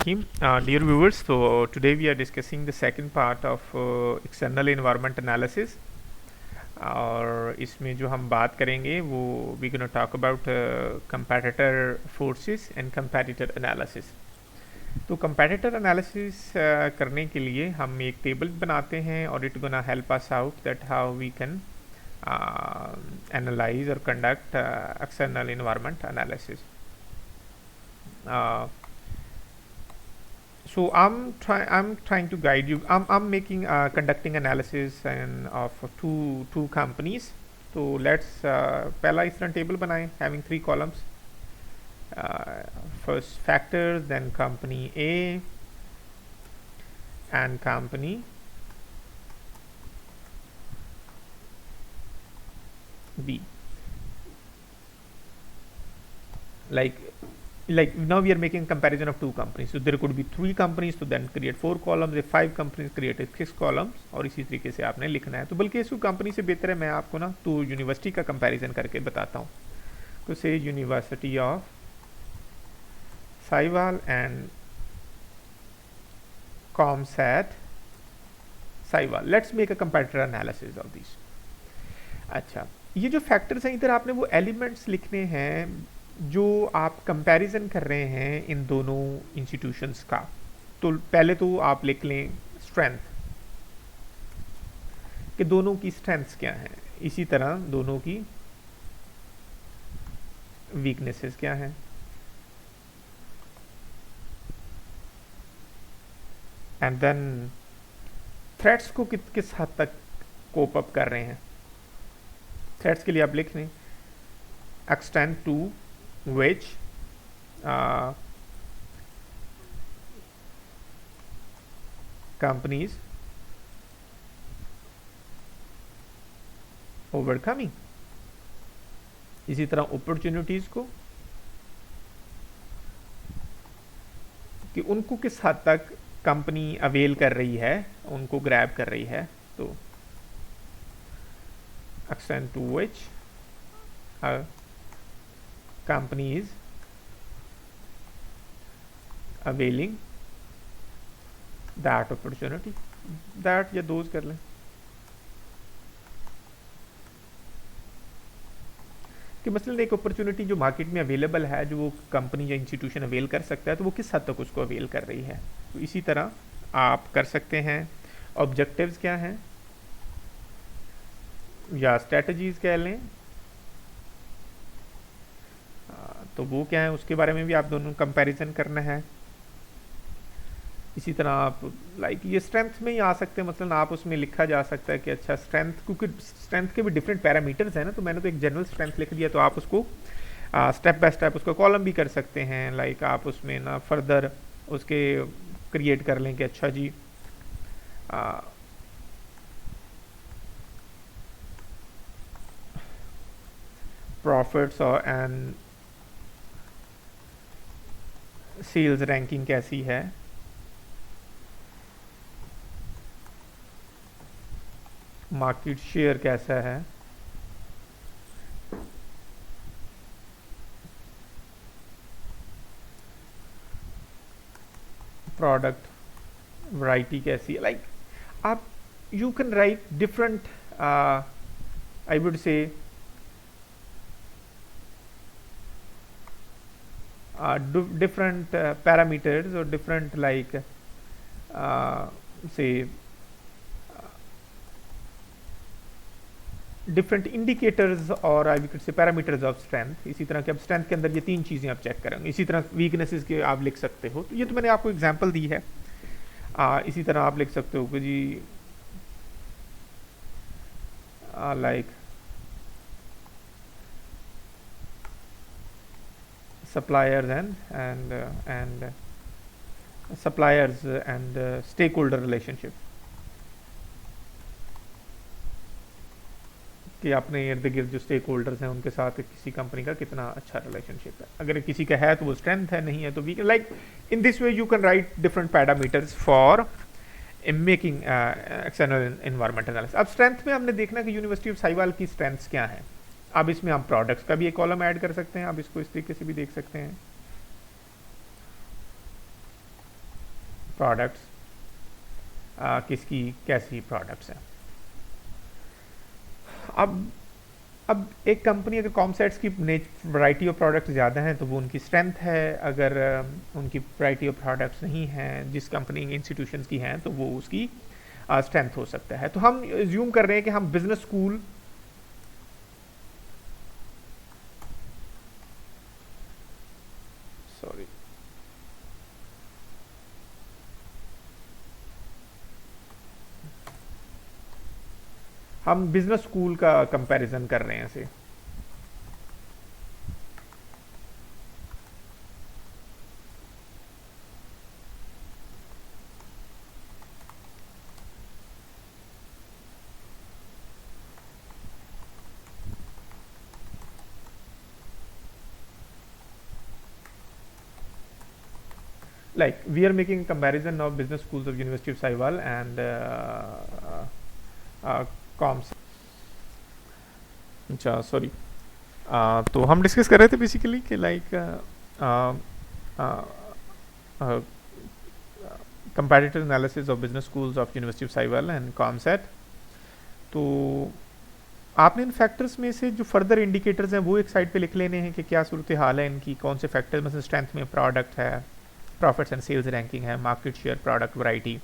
Rahim. Dear viewers, so today we are discussing the second part of external environment analysis. और इसमें जो हम बात करेंगे वो we gonna talk about competitor forces and competitor analysis. तो कंपैटिटर एनालिसिस करने के लिए हम एक टेबल बनाते हैं और it gonna help us out that how we can analyse और conduct external environment analysis. So I'm trying to guide you. I'm making conducting analysis and of two companies. So let's पहला इस तरह table बनाएं having 3 columns. First factors, then company A and company B. Like now we are making comparison of 2 companies, so there could be 3 companies, so then create 4 columns. If 5 companies, create 6 columns. और इसी तरीके से आपने लिखना है. तो बल्कि इसको कंपनी से बेहतर है मैं आपको ना तो यूनिवर्सिटी का कंपैरिजन करके बताता हूँ. तो से University of Sahiwal and COMSATS Sahiwal. Let's make a competitor analysis of this. अच्छा, ये जो फैक्टर्स हैं इधर आपने वो एलिमेंट्स लिखने हैं जो आप कंपैरिजन कर रहे हैं इन दोनों इंस्टीट्यूशंस का. तो पहले तो आप लिख लें स्ट्रेंथ, कि दोनों की स्ट्रेंथ्स क्या हैं. इसी तरह दोनों की वीकनेसेस क्या हैं. एंड देन थ्रेट्स को किस हद तक कोप अप कर रहे हैं. थ्रेट्स के लिए आप लिख लें extend to which companies overcoming. इसी तरह अपॉर्चुनिटीज को कि उनको किस हद तक कंपनी अवेल कर रही है, उनको ग्रैब कर रही है. तो extend to which companies availing that opportunity. that या those कर लें. कि मसलन एक अपॉर्चुनिटी जो मार्केट में अवेलेबल है, जो वो कंपनी या इंस्टीट्यूशन अवेल कर सकता है, तो वो किस हद तक उसको अवेल कर रही है. तो इसी तरह आप कर सकते हैं. ऑब्जेक्टिव्स क्या हैं या स्ट्रेटजीज कह लें, तो वो क्या है उसके बारे में भी आप दोनों कंपैरिजन करना है. इसी तरह आप ये स्ट्रेंथ में ही आ सकते हैं. मसलन आप उसमें लिखा जा सकता है कि अच्छा स्ट्रेंथ, क्योंकि स्ट्रेंथ के भी डिफरेंट पैरामीटर्स हैं ना, तो मैंने तो एक जनरल स्ट्रेंथ लिख दिया. तो आप उसको स्टेप बाय स्टेप उसको कॉलम भी कर सकते हैं. आप उसमें ना फर्दर उसके क्रिएट कर लें कि अच्छा जी प्रॉफिट्स और एंड सेल्स रैंकिंग कैसी है, मार्केट शेयर कैसा है, प्रोडक्ट वैरायटी कैसी है. आप you can write different I would say different parameters or different say different indicators or I could say parameters of strength. इसी तरह के अब स्ट्रेंथ के अंदर ये 3 चीज़ें आप चेक करेंगे. इसी तरह वीकनेसेस के आप लिख सकते हो. तो ये तो मैंने आपको एग्जांपल दी है. इसी तरह आप लिख सकते हो कि जी suppliers and suppliers and stakeholder relationship. कि अपने इर्द गिर्द जो स्टेक होल्डर्स हैं उनके साथ किसी कंपनी का कितना अच्छा रिलेशनशिप है. अगर किसी का है तो वो स्ट्रेंथ है, नहीं है तो weak. In this way you can write different parameters for making external environment analysis. अब स्ट्रेंथ में हमने देखना कि यूनिवर्सिटी ऑफ साहिवाल की स्ट्रेंथ्स क्या है. अब इसमें हम प्रोडक्ट्स का भी एक कॉलम ऐड कर सकते हैं. आप इसको इस तरीके से भी देख सकते हैं. प्रोडक्ट्स किसकी कैसी प्रोडक्ट्स हैं। अब एक कंपनी अगर कॉमसेट्स की वैरायटी ऑफ प्रोडक्ट्स ज़्यादा हैं तो वो उनकी स्ट्रेंथ है, अगर उनकी वैरायटी ऑफ प्रोडक्ट्स नहीं हैं जिस कंपनी इंस्टीट्यूशंस की हैं तो वो उसकी स्ट्रेंथ हो सकता है। तो हम ज्यूम कर रहे हैं कि हम बिजनेस स्कूल सॉरी हम बिजनेस स्कूल का कंपैरिजन कर रहे हैं इसे। Like we are making a comparison of business schools of University of Saival and Coms अच्छा सॉरी तो हम डिस्कस कर रहे थे बेसिकली कि like comparative analysis of business schools of University of Sahiwal and COMSATS. तो आपने इन फैक्टर्स में से जो फर्दर इंडिकेटर्स हैं वो एक साइड पे लिख लेने हैं कि क्या सूरत हाल है इनकी, कौन से फैक्टर्स में स्ट्रेंथ में प्रोडक्ट है, प्रॉफिट्स एंड सेल्स रैंकिंग है, market share, product variety,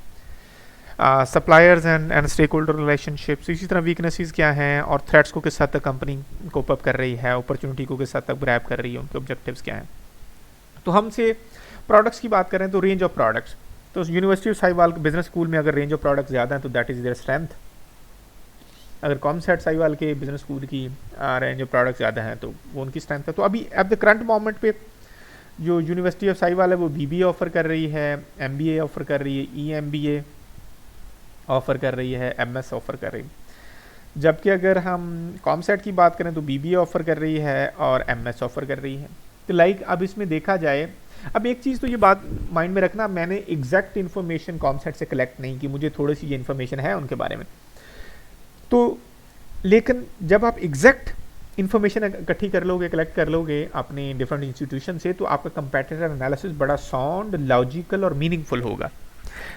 suppliers and stakeholder relationships, इसी तरह वीकनेसेस क्या हैं और थ्रेट्स को किस हद तक कंपनी कोप अप कर रही है, अपॉर्चुनिटी को किस हद तक ग्रैब कर रही है, उनके ऑब्जेक्टिव्स क्या हैं। तो हमसे प्रोडक्ट्स की बात करें तो रेंज ऑफ प्रोडक्ट्स, तो university of Sahiwal business school में अगर रेंज ऑफ प्रोडक्ट्स ज़्यादा हैं तो दैट इज़ देयर स्ट्रेंथ। अगर कॉमसेट साहिवाल के बिजनेस स्कूल की रेंज ऑफ प्रोडक्ट्स ज़्यादा हैं तो वो उनकी स्ट्रेंथ है। तो अभी एट द करंट मोमेंट पे जो यूनिवर्सिटी ऑफ साहिवाल है वो BBA ऑफर कर रही है, MBA ऑफर कर रही है, EMBA ऑफ़र कर रही है, MS ऑफ़र कर रही है। जबकि अगर हम कॉमसेट की बात करें तो BBA ऑफ़र कर रही है और MS ऑफ़र कर रही है। तो लाइक अब इसमें देखा जाए, अब एक चीज़ तो ये बात माइंड में रखना, मैंने एग्जैक्ट इन्फॉर्मेशन कॉमसेट से कलेक्ट नहीं की, मुझे थोड़ी सी ये इन्फॉर्मेशन है उनके बारे में। तो लेकिन जब आप एग्जैक्ट इन्फॉर्मेशन इकट्ठी कर लोगे, कलेक्ट कर लोगे अपने डिफरेंट इंस्टीट्यूशन से, तो आपका कंपेटिटर एनालिसिस बड़ा साउंड, लॉजिकल और मीनिंगफुल होगा।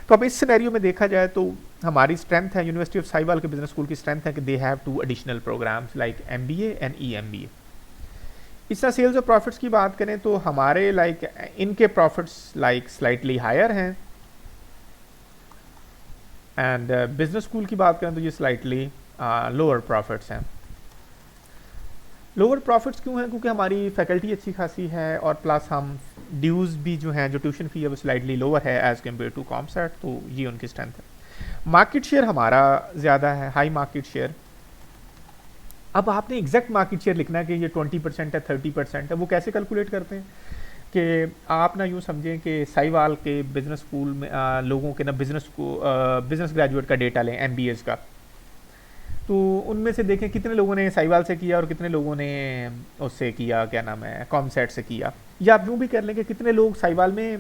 तो अब इस सिनेरियो में देखा जाए तो हमारी स्ट्रेंथ है, यूनिवर्सिटी ऑफ साहिवाल के बिजनेस स्कूल की स्ट्रेंथ है कि they have 2 additional programs like MBA and EMBA। इस तरह सेल्स और प्रॉफिट्स की बात करें तो हमारे लाइक इनके प्रॉफिट्स लाइक स्लाइटली हायर हैं एंड बिजनेस स्कूल की बात करें तो ये स्लाइटली लोअर प्रॉफिट्स हैं। लोअर प्रॉफिट्स क्यों हैं? क्योंकि हमारी फैकल्टी अच्छी खासी है और प्लस हम ड्यूज़ भी जो हैं, जो ट्यूशन फी है वो स्लाइटली लोअर है एज़ कम्पेयर टू कॉमसेट, तो ये उनकी स्ट्रेंथ है। मार्केट शेयर हमारा ज़्यादा है, हाई मार्केट शेयर। अब आपने एग्जैक्ट मार्केट शेयर लिखना है कि ये 20% है, 30% है। वो कैसे कैलकुलेट करते हैं कि आप ना यूँ समझें कि साहिवाल के बिजनेस स्कूल में लोगों के ना बिजनेस ग्रेजुएट का डेटा लें, MBAs का, तो उनमें से देखें कितने लोगों ने साहिवाल से किया और कितने लोगों ने उससे किया, क्या नाम है, कॉमसेट से किया। या आप यूँ भी कर लें कि कितने लोग साहिवाल में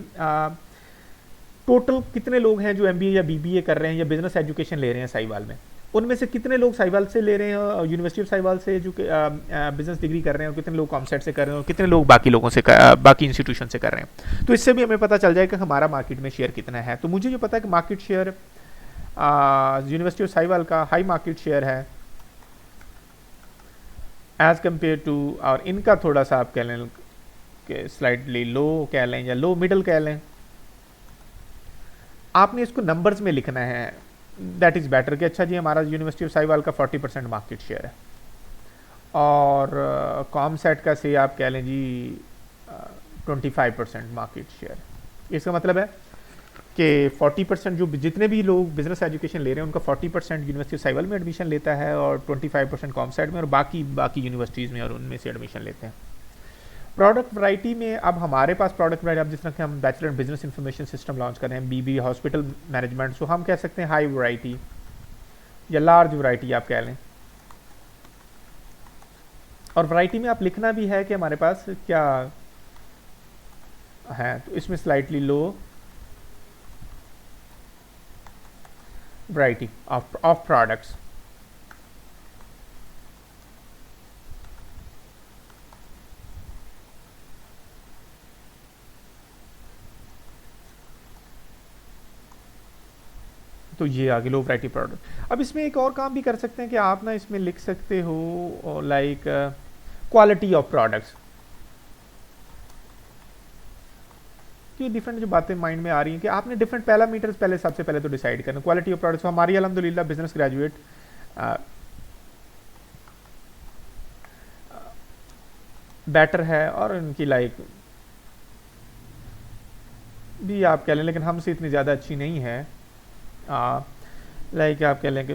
टोटल कितने लोग हैं जो MBA या BBA कर रहे हैं या बिजनेस एजुकेशन ले रहे हैं साहिवाल में, उनमें से कितने लोग साहिवाल से ले रहे हैं, यूनिवर्सिटी ऑफ साहिवाल से जो बिजनेस डिग्री कर रहे हैं, और कितने लोग कॉमसेट से कर रहे हैं, और कितने लोग बाकी लोगों से बाकी इंस्टीट्यूशन से कर रहे हैं। तो इससे भी हमें पता चल जाएगा कि हमारा मार्केट में शेयर कितना है। तो मुझे जो पता है कि market share university of Sahiwal का हाई मार्केट शेयर है एज कम्पेयर टू, और इनका थोड़ा सा आप कह लें कि स्लाइटली लो कह लें या लो मिडल कह लें। आपने इसको नंबर्स में लिखना है, दैट इज़ बेटर कि अच्छा जी हमारा यूनिवर्सिटी ऑफ साहिवाल का 40% मार्केट शेयर है और कॉमसेट का से आप कह लें जी 25% मार्केट शेयर। इसका मतलब है कि 40% जो जितने भी लोग बिजनेस एजुकेशन ले रहे हैं उनका 40% यूनिवर्सिटी ऑफ साहिवाल में एडमिशन लेता है और 25% कॉमसेट में और बाकी यूनिवर्सिटीज़ में और उनमें से एडमिशन लेते हैं। प्रोडक्ट वैरायटी में अब हमारे पास प्रोडक्ट वैरायटी, अब जिस तरह के हम bachelor in business information system launch कर रहे हैं, BBA हॉस्पिटल मैनेजमेंट, सो हम कह सकते हैं हाई वैरायटी या लार्ज वैरायटी आप कह लें। और वैरायटी में आप लिखना भी है कि हमारे पास क्या है, तो इसमें slightly low variety of products. तो ये आगे लो वैरायटी प्रोडक्ट। अब इसमें एक और काम भी कर सकते हैं कि आप ना इसमें लिख सकते हो लाइक क्वालिटी ऑफ प्रोडक्ट्स। ये डिफरेंट जो बातें माइंड में आ रही हैं कि आपने डिफरेंट पैरामीटर्स पहले सबसे पहले तो डिसाइड करना। क्वालिटी ऑफ प्रोडक्ट्स हमारी अल्हम्दुलिल्लाह बिजनेस ग्रेजुएट बेटर है और इनकी लाइक भी आप कह लें, लेकिन हमसे इतनी ज़्यादा अच्छी नहीं है। लाइक आप कह लें कि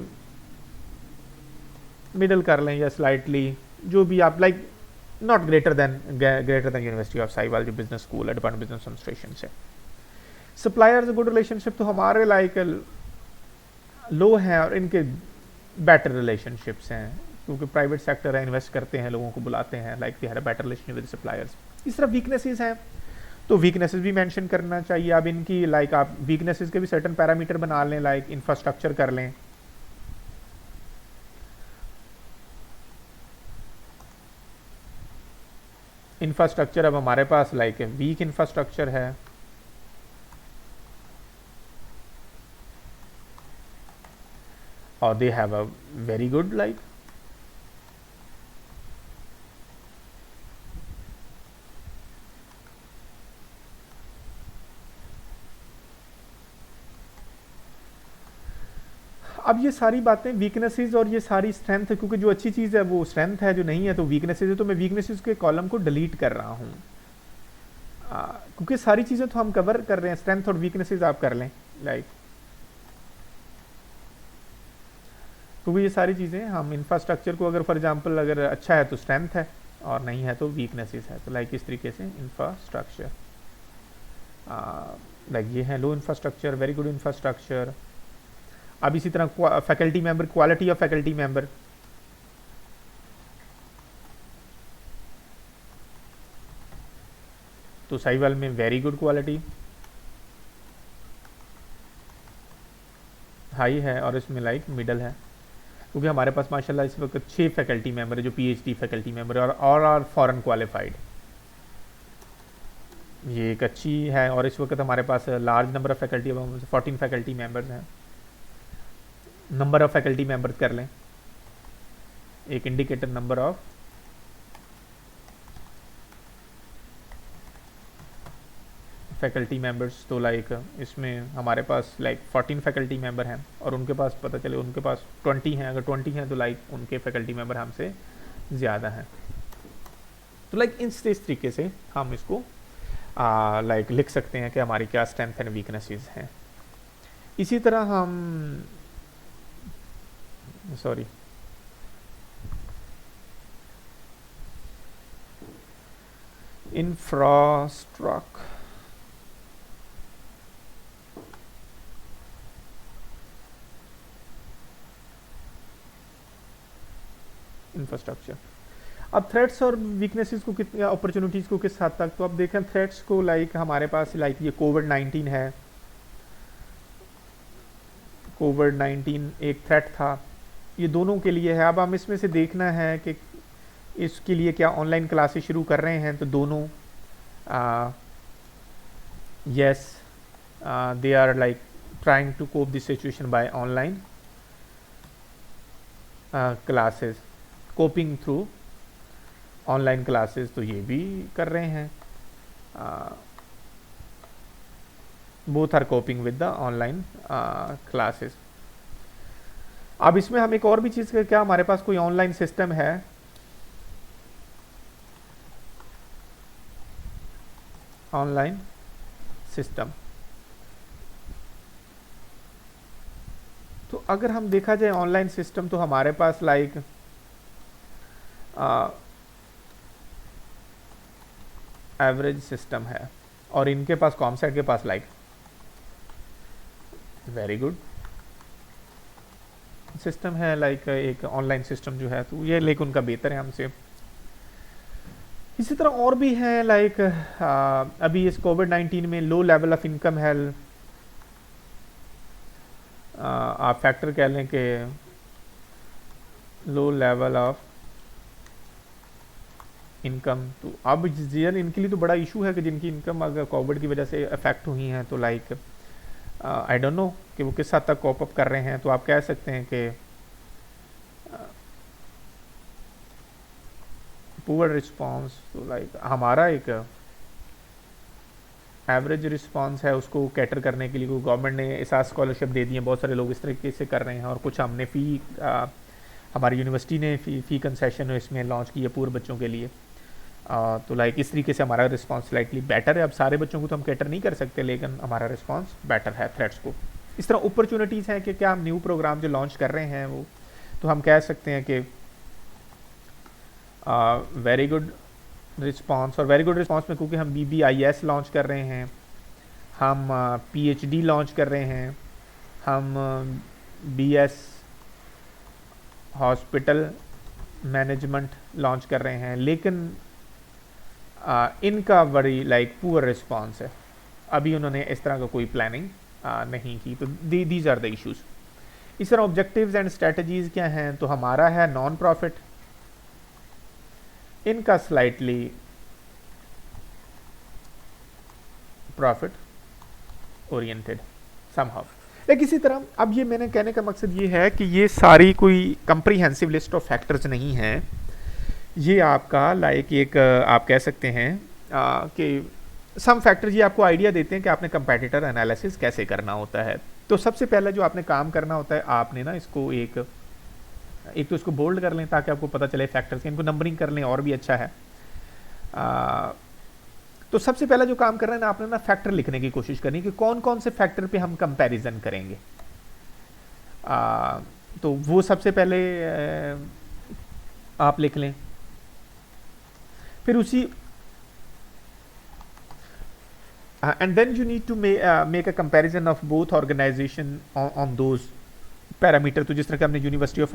मिडल कर लें या स्लाइटली जो भी आप like, not greater than university of Sahiwal जो बिजनेस स्कूल है, डिपार्टमेंट बिजनेस एडमिनिस्ट्रेशन से। सप्लायर्स गुड रिलेशनशिप तो हमारे लाइक लो हैं और इनके बेटर रिलेशनशिप्स हैं क्योंकि प्राइवेट सेक्टर है, इन्वेस्ट करते हैं, लोगों को बुलाते हैं, like we had a better relationship with suppliers. इस तरह वीकनेसेस हैं तो वीकनेसेस भी मेंशन करना चाहिए। अब इनकी लाइक आप वीकनेसेस के भी सर्टेन पैरामीटर बना लें, लाइक इंफ्रास्ट्रक्चर कर लें। इंफ्रास्ट्रक्चर अब हमारे पास लाइक वीक इंफ्रास्ट्रक्चर है, और they have a very good like अब ये सारी बातें वीकनेसेस और ये सारी स्ट्रेंथ है, क्योंकि जो अच्छी चीज़ है वो स्ट्रेंथ है, जो नहीं है तो वीकनेसेस है। तो मैं वीकनेसेस के कॉलम को डिलीट कर रहा हूँ क्योंकि सारी चीज़ें तो हम कवर कर रहे हैं। स्ट्रेंथ और वीकनेसेस आप कर लें लाइक, क्योंकि ये सारी चीज़ें हम इंफ्रास्ट्रक्चर को अगर फॉर एग्जांपल अगर अच्छा है तो स्ट्रेंथ है और नहीं है तो वीकनेसेस है। तो लाइक इस तरीके से इंफ्रास्ट्रक्चर लाइक ये है लो इंफ्रास्ट्रक्चर, वेरी गुड इंफ्रास्ट्रक्चर। अब इसी तरह faculty member, quality of faculty member, तो साहिवाल में वेरी गुड क्वालिटी हाई है और इसमें लाइक मिडल है, क्योंकि हमारे पास माशाल्लाह इस वक्त 6 फैकल्टी मेंबर है जो पीएचडी फैकल्टी मेंबर है और आर फॉरेन क्वालिफाइड। ये एक अच्छी है। और इस वक्त हमारे पास large number of faculty, 14 faculty members हैं। नंबर ऑफ फैकल्टी मेंबर्स कर लें, एक indicator number of faculty members. तो लाइक इसमें हमारे पास लाइक 14 फैकल्टी मेंबर हैं और उनके पास पता चले उनके पास 20 हैं। अगर 20 हैं तो लाइक उनके फैकल्टी मेंबर हमसे ज़्यादा हैं। तो लाइक इस तरीके से हम इसको लाइक लिख सकते हैं कि हमारी क्या स्ट्रेंथ एंड वीकनेसेस हैं। इसी तरह हम सॉरी इंफ्रास्ट्रक्चर अब थ्रेट्स और वीकनेसेस को कितनी, अपॉर्चुनिटीज़ को किस हद तक, तो अब देखें थ्रेट्स को लाइक हमारे पास लाइक ये कोविड-19 है। कोविड-19 एक थ्रेट था, ये दोनों के लिए है। अब हम इसमें से देखना है कि इसके लिए क्या ऑनलाइन क्लासेस शुरू कर रहे हैं, तो दोनों yes they are like trying to cope this situation by online classes, coping through online classes, तो ये भी कर रहे हैं। Both are coping with the online classes. अब इसमें हम एक और भी चीज़, क्या हमारे पास कोई ऑनलाइन सिस्टम है, ऑनलाइन सिस्टम। तो अगर हम देखा जाए ऑनलाइन सिस्टम तो हमारे पास लाइक एवरेज सिस्टम है और इनके पास कॉमसेट के पास लाइक वेरी गुड सिस्टम है, लाइक एक ऑनलाइन सिस्टम जो है, तो ये लाइक उनका बेहतर है हमसे। इसी तरह और भी है लाइक अभी इस कोविड-19 में लो लेवल ऑफ इनकम है, आप फैक्टर कह लें कि लो लेवल ऑफ इनकम। तो अब इनके लिए तो बड़ा इशू है कि जिनकी इनकम अगर कोविड की वजह से अफेक्ट हुई हैं, तो लाइक आई डोंट नो कि वो किस हद तक कॉप अप कर रहे हैं। तो आप कह सकते हैं कि पुअर रिस्पॉन्स, तो लाइक हमारा एक एवरेज रिस्पॉन्स है उसको कैटर करने के लिए को गवर्नमेंट ने ऐसा स्कॉलरशिप दे दी है, बहुत सारे लोग इस तरीके से कर रहे हैं, और कुछ हमने हमारी यूनिवर्सिटी ने फ़ी कंसेशन इसमें लॉन्च की है पूरे बच्चों के लिए। तो लाइक इस तरीके से हमारा रिस्पांस स्लाइटली बेटर है। अब सारे बच्चों को तो हम कैटर नहीं कर सकते, लेकिन हमारा रिस्पांस बेटर है थ्रेड्स को। इस तरह अपॉर्चुनिटीज़ हैं कि क्या हम न्यू प्रोग्राम जो लॉन्च कर रहे हैं वो, तो हम कह सकते हैं कि वेरी गुड रिस्पांस। और वेरी गुड रिस्पांस में क्योंकि हम BBIS लॉन्च कर रहे हैं, हम PhD लॉन्च कर रहे हैं, हम BS हॉस्पिटल मैनेजमेंट लॉन्च कर रहे हैं, लेकिन इनका बड़ी लाइक पुअर रिस्पांस है। अभी उन्होंने इस तरह का कोई प्लानिंग नहीं की। तो दीज आर द इश्यूज। इस तरह ऑब्जेक्टिव्स एंड स्ट्रेटजीज क्या हैं, तो हमारा है नॉन प्रॉफिट, इनका स्लाइटली प्रॉफिट ओरिएंटेड समहाउ। लेकिन इसी तरह अब ये मैंने कहने का मकसद ये है कि ये सारी कोई कंप्रीहेंसिव लिस्ट ऑफ फैक्टर्स नहीं है। ये आपका लाइक एक आप कह सकते हैं कि सम फैक्टर ये आपको आइडिया देते हैं कि आपने कंपैटिटर एनालिसिस कैसे करना होता है। तो सबसे पहले जो आपने काम करना होता है, आपने ना इसको एक तो इसको बोल्ड कर लें ताकि आपको पता चले फैक्टर्स, इनको नंबरिंग कर लें और भी अच्छा है। तो सबसे पहला जो काम कर रहे हैं ना, आपने ना फैक्टर लिखने की कोशिश करनी कि कौन कौन से फैक्टर पे हम कंपैरिजन करेंगे। तो वो सबसे पहले आप लिख लें। फिर उसी and then you need to make a comparison of both organization on those parameter. तो जिस तरह कि हमने यूनिवर्सिटी ऑफ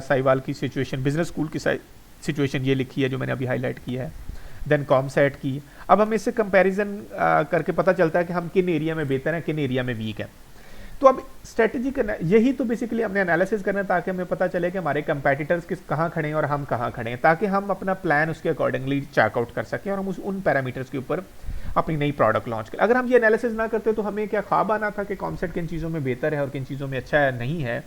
साहिवाल की सिचुएशन, बिजनेस स्कूल की सिचुएशन ये लिखी है जो मैंने अभी हाईलाइट किया है, देन कॉमसेट की। अब हमें इससे कंपैरिजन करके पता चलता है कि हम किन एरिया में बेहतर हैं, किन एरिया में वीक हैं। तो अब स्ट्रेटजी करना, यही तो बेसिकली हमने एनालिसिस करना है ताकि हमें पता चले कि हमारे कंपैटिटर्स कहाँ खड़े हैं और हम कहाँ खड़े हैं, ताकि हम अपना प्लान उसके अकॉर्डिंगली चेकआउट कर सकें और हम उन पैरामीटर्स के ऊपर अपनी नई प्रोडक्ट लॉन्च करें। अगर हम ये एनालिसिस ना करते तो हमें क्या ख्वाब आना था कि कॉमसेट किन चीज़ों में बेहतर है और किन चीज़ों में अच्छा है नहीं है,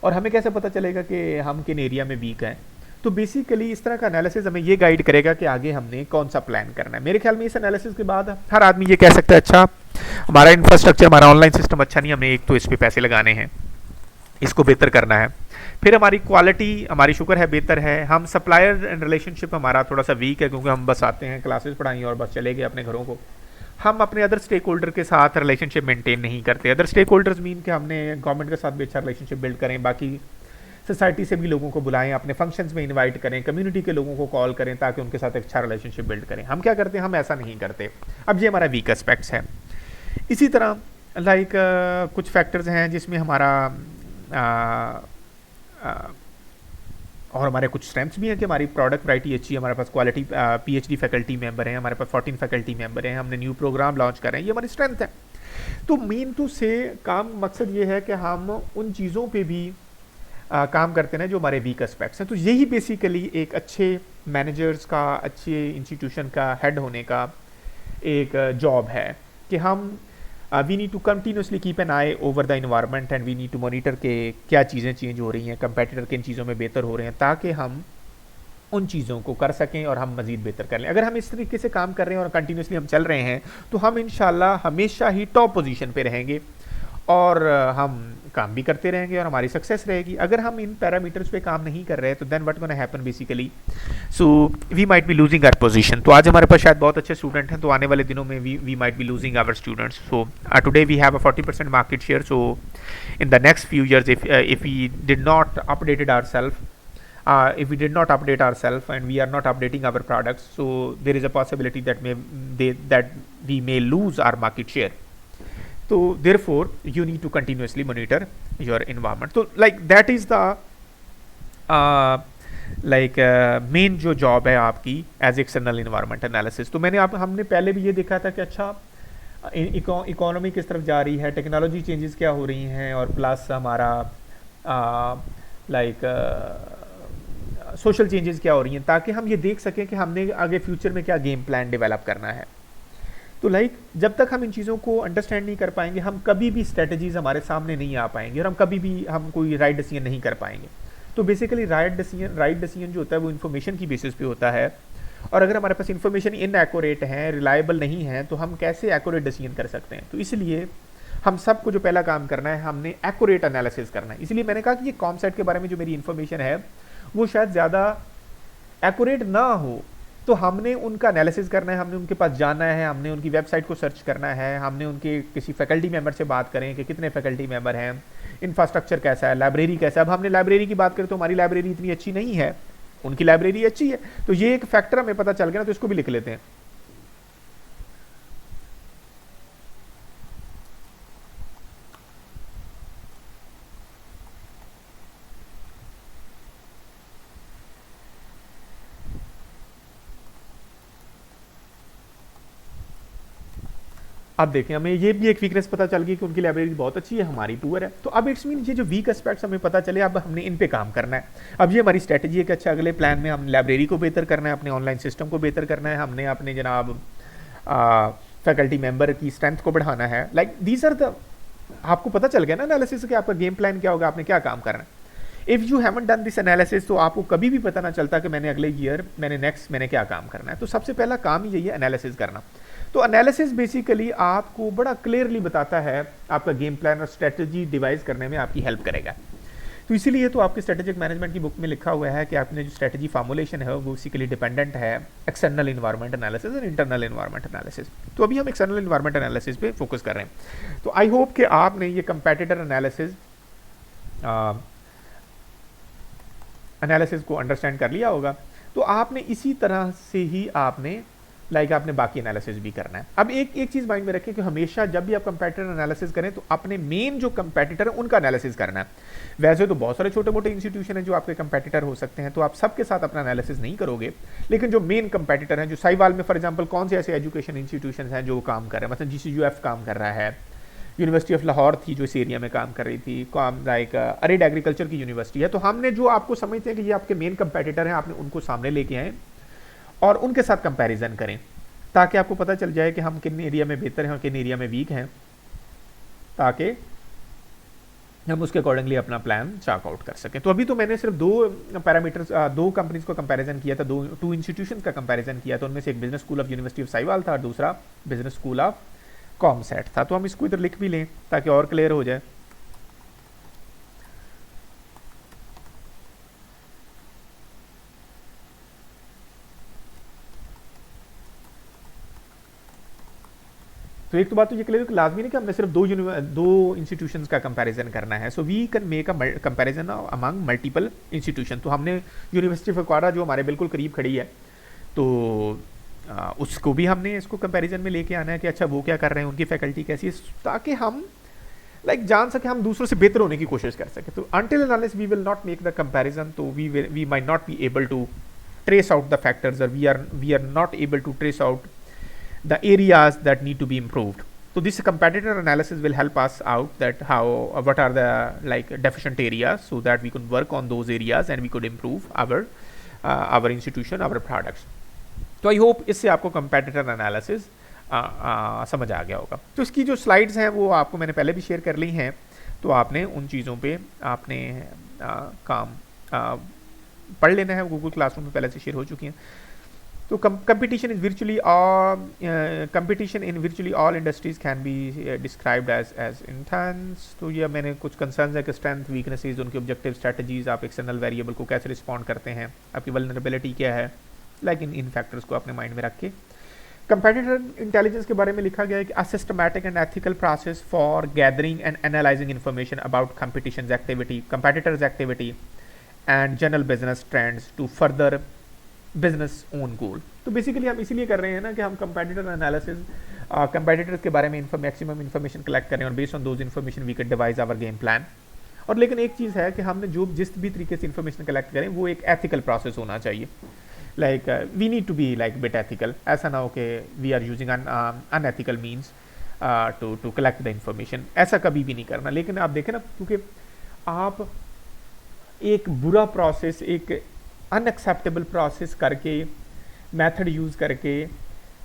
और हमें कैसे पता चलेगा कि हम किन एरिया में वीक हैं। तो बेसिकली इस तरह का एनालिसिस हमें ये गाइड करेगा कि आगे हमने कौन सा प्लान करना है। मेरे ख्याल में इस एनालिसिस के बाद हर आदमी ये कह सकता है अच्छा हमारा इंफ्रास्ट्रक्चर, हमारा ऑनलाइन सिस्टम अच्छा नहीं, हमने एक तो इस पे पैसे लगाने हैं, इसको बेहतर करना है। फिर हमारी क्वालिटी, हमारी शुक्र है बेहतर है। हम सप्लायर एंड रिलेशनशिप हमारा थोड़ा सा वीक है क्योंकि हम बस आते हैं, क्लासेस पढ़ाई और बस चले गए अपने घरों को। हम अपने अदर स्टेक होल्डर के साथ रिलेशनशिप मेंटेन नहीं करते। अदर स्टेक होल्डर्स मीन कि हमने गवर्नमेंट के साथ भी अच्छा रिलेशनशिप बिल्ड करें, बाकी सोसाइटी से भी लोगों को बुलाएं, अपने फंक्शंस में इनवाइट करें, कम्युनिटी के लोगों को कॉल करें ताकि उनके साथ एक अच्छा रिलेशनशिप बिल्ड करें। हम क्या करते हैं, हम ऐसा नहीं करते। अब ये हमारा वीक एस्पेक्ट्स है। इसी तरह लाइक कुछ फैक्टर्स हैं जिसमें हमारा और हमारे कुछ स्ट्रेंथ्स भी हैं कि हमारी प्रोडक्ट वैरायटी अच्छी है, हमारे पास क्वालिटी PhD फैकल्टी मेंबर हैं, हमारे पास 14 फैकल्टी मेंबर हैं, हमने न्यू प्रोग्राम लॉन्च कर रहे हैं, ये हमारी स्ट्रेंथ है। तो मेन टू से काम मकसद ये है कि हम उन चीज़ों पे भी काम करते हैं जो हमारे वीक एस्पेक्ट्स हैं। तो यही बेसिकली एक अच्छे मैनेजर्स का, अच्छे इंस्टीट्यूशन का हेड होने का एक जॉब है कि हम we need to continuously keep an eye over the environment and we need to monitor के क्या चीज़ें चेंज हो रही हैं, कंपेटिटर किन चीज़ों में बेहतर हो रहे हैं, ताकि हम उन चीज़ों को कर सकें और हम मज़ीद बेहतर कर लें। अगर हम इस तरीके से काम कर रहे हैं और कंटिन्यूसली हम चल रहे हैं तो हम इंशाल्लाह हमेशा ही टॉप पोजीशन पे रहेंगे और हम काम भी करते रहेंगे और हमारी सक्सेस रहेगी। अगर हम इन पैरामीटर्स पे काम नहीं कर रहे तो then what gonna happen basically, so we might be losing our position. तो आज हमारे पास शायद बहुत अच्छे स्टूडेंट हैं, तो आने वाले दिनों में we might be losing our students. So today we have a 40% market share. So in the next few years if we did not updated ourselves, if we did not update ourselves and we are not updating our products, so there is a possibility that we may lose our market share. So therefore you need to continuously monitor your environment. So like that is the main जो job है आपकी as external environment analysis. तो हमने पहले भी ये देखा था कि अच्छा इकोनॉमी किस तरफ जा रही है, टेक्नोलॉजी चेंजेस क्या हो रही हैं, और प्लस हमारा सोशल चेंजेस क्या हो रही हैं, ताकि हम ये देख सकें कि हमने आगे फ्यूचर में क्या गेम प्लान डेवलप करना है। तो जब तक हम इन चीज़ों को अंडरस्टैंड नहीं कर पाएंगे, हम कभी भी स्ट्रेटजीज हमारे सामने नहीं आ पाएंगे और हम कभी भी हम कोई राइट डिसीजन नहीं कर पाएंगे। तो बेसिकली राइट डिसीजन जो होता है वो इन्फॉर्मेशन की बेसिस पे होता है, और अगर हमारे पास इन्फॉर्मेशन इनएक्यूरेट है, रिलायबल नहीं है, तो हम कैसे एक्यूरेट डिसीजन कर सकते हैं। तो इसलिए हम सबको जो पहला काम करना है, हमने एक्यूरेट एनालिसिस करना है। इसलिए मैंने कहा कि ये कॉन्सेप्ट के बारे में जो मेरी इन्फॉर्मेशन है वो शायद ज़्यादा एक्यूरेट ना हो, तो हमने उनका एनालिसिस करना है, हमने उनके पास जाना है, हमने उनकी वेबसाइट को सर्च करना है, हमने उनके किसी फैकल्टी मेंबर से बात करें कि कितने फैकल्टी मेंबर हैं, इंफ्रास्ट्रक्चर कैसा है, लाइब्रेरी कैसा है। अब हमने लाइब्रेरी की बात करें तो हमारी लाइब्रेरी इतनी अच्छी नहीं है, उनकी लाइब्रेरी अच्छी है, तो ये एक फैक्टर हमें पता चल गया ना, तो इसको भी लिख लेते हैं। अब देखें, हमें ये भी एक वीकनेस पता चल गई कि उनकी लाइब्रेरी बहुत अच्छी है, हमारी पुअर है। तो अब इट्स मीन ये जो वीक एस्पेक्ट्स हमें पता चले, अब हमने इन पे काम करना है। अब ये हमारी स्ट्रेटजी है कि अच्छा अगले प्लान में हम लाइब्रेरी को बेहतर करना है, अपने ऑनलाइन सिस्टम को बेहतर करना है, हमने अपने जनाब फैकल्टी मेंबर की स्ट्रेंथ को बढ़ाना है। दीज आर द, आपको पता चल गया ना एनालिसिस कि आपका गेम प्लान क्या होगा, आपने क्या काम करना है। If you haven't done this analysis, तो आपको कभी भी पता ना चलता कि मैंने अगले ईयर, मैंने क्या काम करना है। तो सबसे पहला काम ही यही है, एनालिसिस करना। तो एनालिसिस बेसिकली आपको बड़ा क्लियरली बताता है, आपका गेम प्लान और स्ट्रेटजी डिवाइस करने में आपकी हेल्प करेगा। तो इसीलिए तो आपके स्ट्रेटेजिक मैनेजमेंट की बुक में लिखा हुआ है कि आपने जो स्ट्रेटजी फॉर्मुलेशन है वो बेसिकली डिपेंडेंट है एक्सटर्नल इन्वायरमेंट एनालिसिस और इंटरनल इन्वायरमेंट एनालिसिस। तो अभी हम एक्सटर्नल इन्वायरमेंट एनालिसिस पे फोकस कर रहे हैं। तो आई होप कि आपने ये कंपेटिटर एनालिसिस को अंडरस्टैंड कर लिया होगा। तो आपने इसी तरह से ही आपने आपने बाकी एनालिसिस भी करना है। अब एक चीज माइंड में रखें कि हमेशा जब भी आप कंपेटिटर एनालिसिस करें तो अपने मेन जो कंपेटिटर है उनका एनालिसिस करना है। वैसे तो बहुत सारे छोटे मोटे इंस्टीट्यूशन हैं जो आपके कंपेटिटर हो सकते हैं, तो आप सबके साथ अपना एनालिसिस नहीं करोगे, लेकिन जो मेन कंपेटिटर हैं, जो साहिवाल में फॉर एग्जाम्पल कौन से ऐसे एजुकेशन इंस्टीट्यूशन हैं जो काम कर रहे हैं, मतलब GCUF काम कर रहा है, यूनिवर्सिटी ऑफ लाहौर थी जो इस एरिया में काम कर रही थी, अरेड एग्रीकल्चर की यूनिवर्सिटी है। तो हमने जो आपको समझते हैं कि ये आपके मेन कंपेटिटर हैं, आपने उनको सामने लेके आए और उनके साथ कंपैरिजन करें, ताकि आपको पता चल जाए कि हम किन एरिया में बेहतर हैं और किन एरिया में वीक हैं, ताकि हम उसके अकॉर्डिंगली अपना प्लान चार्ट आउट कर सकें। तो अभी तो मैंने सिर्फ दो पैरामीटर्स, दो कंपनीज को कंपैरिजन किया था, टू इंस्टीट्यूशंस का कंपैरिजन किया था। उनमें से एक business school of University of Sahiwal था और दूसरा बिजनेस स्कूल ऑफ कॉमसेट था। तो हम इसको इधर लिख भी लें ताकि और क्लियर हो जाए। तो एक तो बात तो ये क्लियर कि लाजमी नहीं कि हमने सिर्फ दो इंस्टीट्यूशंस का कंपैरिजन करना है। So we can make a comparison among multiple institution. तो हमने यूनिवर्सिटी ऑफ क्वारा जो हमारे बिल्कुल करीब खड़ी है, तो उसको भी हमने इसको कंपैरिजन में लेके आना है कि अच्छा वो क्या कर रहे हैं, उनकी फैकल्टी कैसी है, ताकि हम जान सके, हम दूसरों से बेहतर होने की कोशिश कर सके। तो until and unless we will not make the comparison, तो we might not be able to trace out the factors, or we are not able to trace out the areas that need to be improved. So this competitor analysis will help us out that what are the deficient areas, so that we could work on those areas and we could improve our institution, our products. तो I hope इससे आपको competitor analysis समझ आ गया होगा। तो इसकी जो slides हैं वो आपको मैंने पहले भी शेयर कर ली हैं, तो आपने उन चीज़ों पे आपने काम पढ़ लेना है। गूगल क्लासरूम में पहले से शेयर हो चुकी हैं। तो competition in virtually all industries can be described as intense. तो ये मैंने कुछ कंसर्न्स है कि स्ट्रेंथ, वीकनेसेस, उनके ऑब्जेक्टिव, स्ट्रेटजीज, आप एक्सटर्नल वेरिएबल को कैसे रिस्पॉन्ड करते हैं, आपकी वल्नरेबिलिटी क्या है, इन फैक्टर्स को अपने माइंड में रख के। कंपेटिटर इंटेलिजेंस के बारे में लिखा गया है कि a systematic and ethical process for gathering and analysing information about competition activity, competitors activity and general business trends to further business own goal. तो बेसिकली हम इसीलिए कर रहे हैं ना कि हम कंपेटिटर एनालिसिस, कंपेटिटर्स के बारे में मैक्सिमम इन्फॉर्मेशन कलेक्ट करें और based on those information we can devise our game plan. और लेकिन एक चीज़ है कि हमने जिस भी तरीके से इन्फॉर्मेशन कलेक्ट करें वो एक एथिकल प्रोसेस होना चाहिए। We need to be bit ethical. ऐसा ना हो कि we are using unethical means to collect the information, ऐसा कभी भी नहीं करना। लेकिन आप देखें ना, क्योंकि आप एक बुरा प्रोसेस, एक अनएक्सेप्टेबल प्रोसेस करके, मेथड यूज़ करके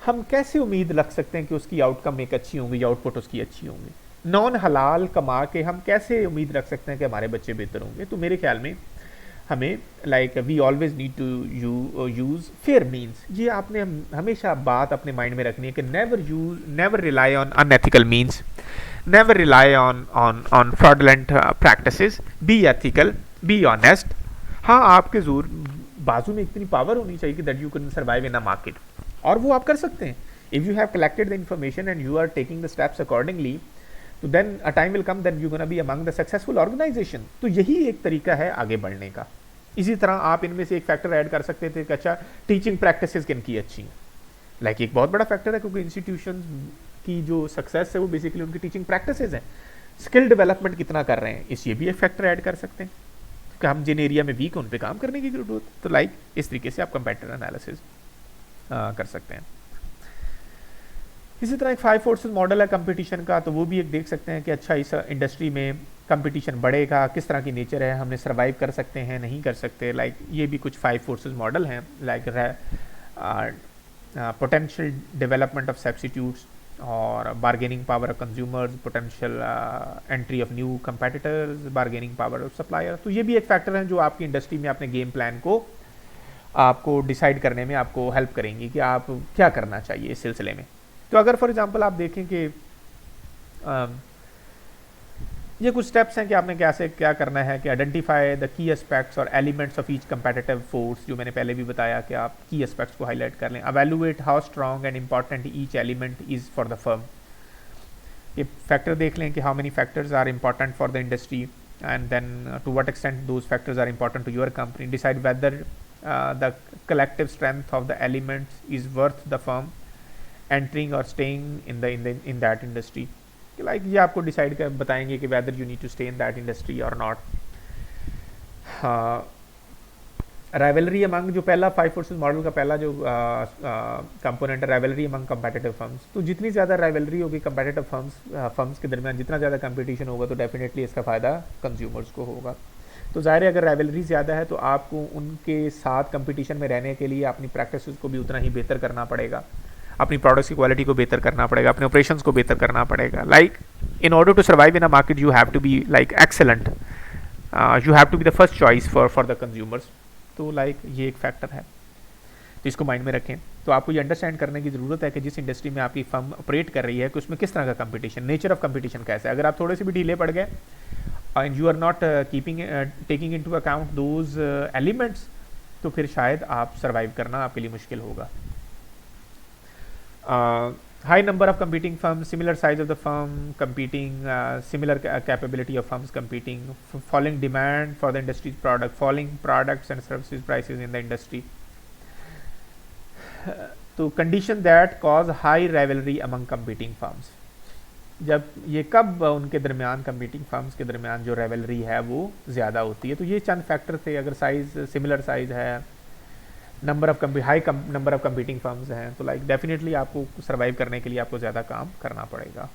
हम कैसे उम्मीद रख सकते हैं कि उसकी आउटकम एक अच्छी होंगी या आउटपुट उसकी अच्छी होंगी? नॉन हलाल कमा के हम कैसे उम्मीद रख सकते हैं कि हमारे बच्चे बेहतर होंगे? तो मेरे ख्याल में हमें like we always need to use fair means. ये आपने हमेशा बात अपने माइंड में रखनी है कि never rely on unethical means, never rely on fraudulent practices, be ethical, be honest. हाँ, आपके जोर बाजू में इतनी पावर होनी चाहिए कि that you can survive in a market, और वो आप कर सकते हैं। If you have collected the information and you are taking the steps accordingly, तो then a time will come that you gonna be among the successful organisation. तो यही एक तरीका है आगे बढ़ने का। इसी तरह आप इनमें से एक फैक्टर ऐड कर सकते थे कि अच्छा, टीचिंग प्रैक्टिसेस किन की अच्छी हैं। लाइक एक बहुत बड़ा फैक्टर है, क्योंकि इंस्टीट्यूशन की जो सक्सेस है वो बेसिकली उनकी टीचिंग प्रैक्टिसेस हैं। स्किल डेवलपमेंट कितना कर रहे हैं, इस ये भी एक फैक्टर ऐड कर सकते हैं, क्योंकि हम जिन एरिया में वीक उन पे काम करने की जरूरत है। तो लाइक इस तरीके से आप कंपेटिटर एनालिसिस कर सकते हैं। इसी तरह एक 5 फोर्सेस मॉडल है कंपटीशन का, तो वो भी एक देख सकते हैं कि अच्छा, इस इंडस्ट्री में कंपटीशन बढ़ेगा, किस तरह की नेचर है, हमने सर्वाइव कर सकते हैं, नहीं कर सकते। लाइक ये भी कुछ 5 फोर्सेस मॉडल हैं, like potential development of substitutes और bargaining power of consumers, potential entry of new competitors, bargaining power of supplier. तो ये भी एक फैक्टर हैं जो आपकी इंडस्ट्री में अपने गेम प्लान को आपको डिसाइड करने में आपको हेल्प करेंगी कि आप क्या करना चाहिए इस सिलसिले में। तो अगर फॉर एग्जांपल आप देखें कि ये कुछ स्टेप्स हैं कि आपने क्या करना है कि आइडेंटिफाई द की एस्पेक्ट्स और elements of each competitive force, जो मैंने पहले भी बताया कि आप की एस्पेक्ट्स को हाईलाइट कर लें। Evaluate how strong and important each element is for the firm. ये फैक्टर देख लें कि how many factors are important for the industry and then to what extent those factors are important to your company. Decide whether the collective strength of the elements is worth the firm entering or staying in that industry. Like ये आपको decide कर बताएंगे कि whether you need to stay in that industry और not. Rivalry among, जो पहला 5 forces model का पहला जो कंपोनेंट है, राइवलरी अमंग कंपेटिटिव फर्म्स। तो जितनी ज़्यादा राइवलरी होगी कंपेटिटिव फर्म्स के दरमियान, जितना ज़्यादा कंपटीशन होगा, तो डेफिनेटली इसका फ़ायदा कंज्यूमर्स को होगा। तो ज़ाहिर है अगर राइवलरी ज़्यादा है तो आपको उनके साथ कंपटीशन में रहने के लिए अपनी प्रैक्टिस को भी उतना ही बेहतर करना पड़ेगा, अपनी प्रोडक्ट्स की क्वालिटी को बेहतर करना पड़ेगा, अपने ऑपरेशंस को बेहतर करना पड़ेगा। Like in order to survive in a market you have to be like excellent, you have to be the first choice for the consumers. तो लाइक ये एक फैक्टर है, तो इसको माइंड में रखें। तो आपको ये अंडरस्टैंड करने की ज़रूरत है कि जिस इंडस्ट्री में आपकी फर्म ऑपरेट कर रही है कि उसमें किस तरह का कंपटीशन, नेचर ऑफ कंपटीशन कैसा है। अगर आप थोड़े से भी ढीले पड़ गए and you are not taking into account those elements, तो फिर शायद आप सर्वाइव करना आपके लिए मुश्किल होगा। High number of competing firms, similar size of the firm competing, similar capability of firms competing, falling demand for the industry's product, falling products and services prices in the industry. तो condition that cause high rivalry among competing firms. जब ये कब उनके दरमियान competing firms के दरमियान जो rivalry है वो ज़्यादा होती है। तो ये चंद फैक्टर थे। अगर साइज सिमिलर साइज है, high number of competing firms हैं, तो लाइक डेफिनेटली आपको सर्वाइव करने के लिए आपको ज़्यादा काम करना पड़ेगा।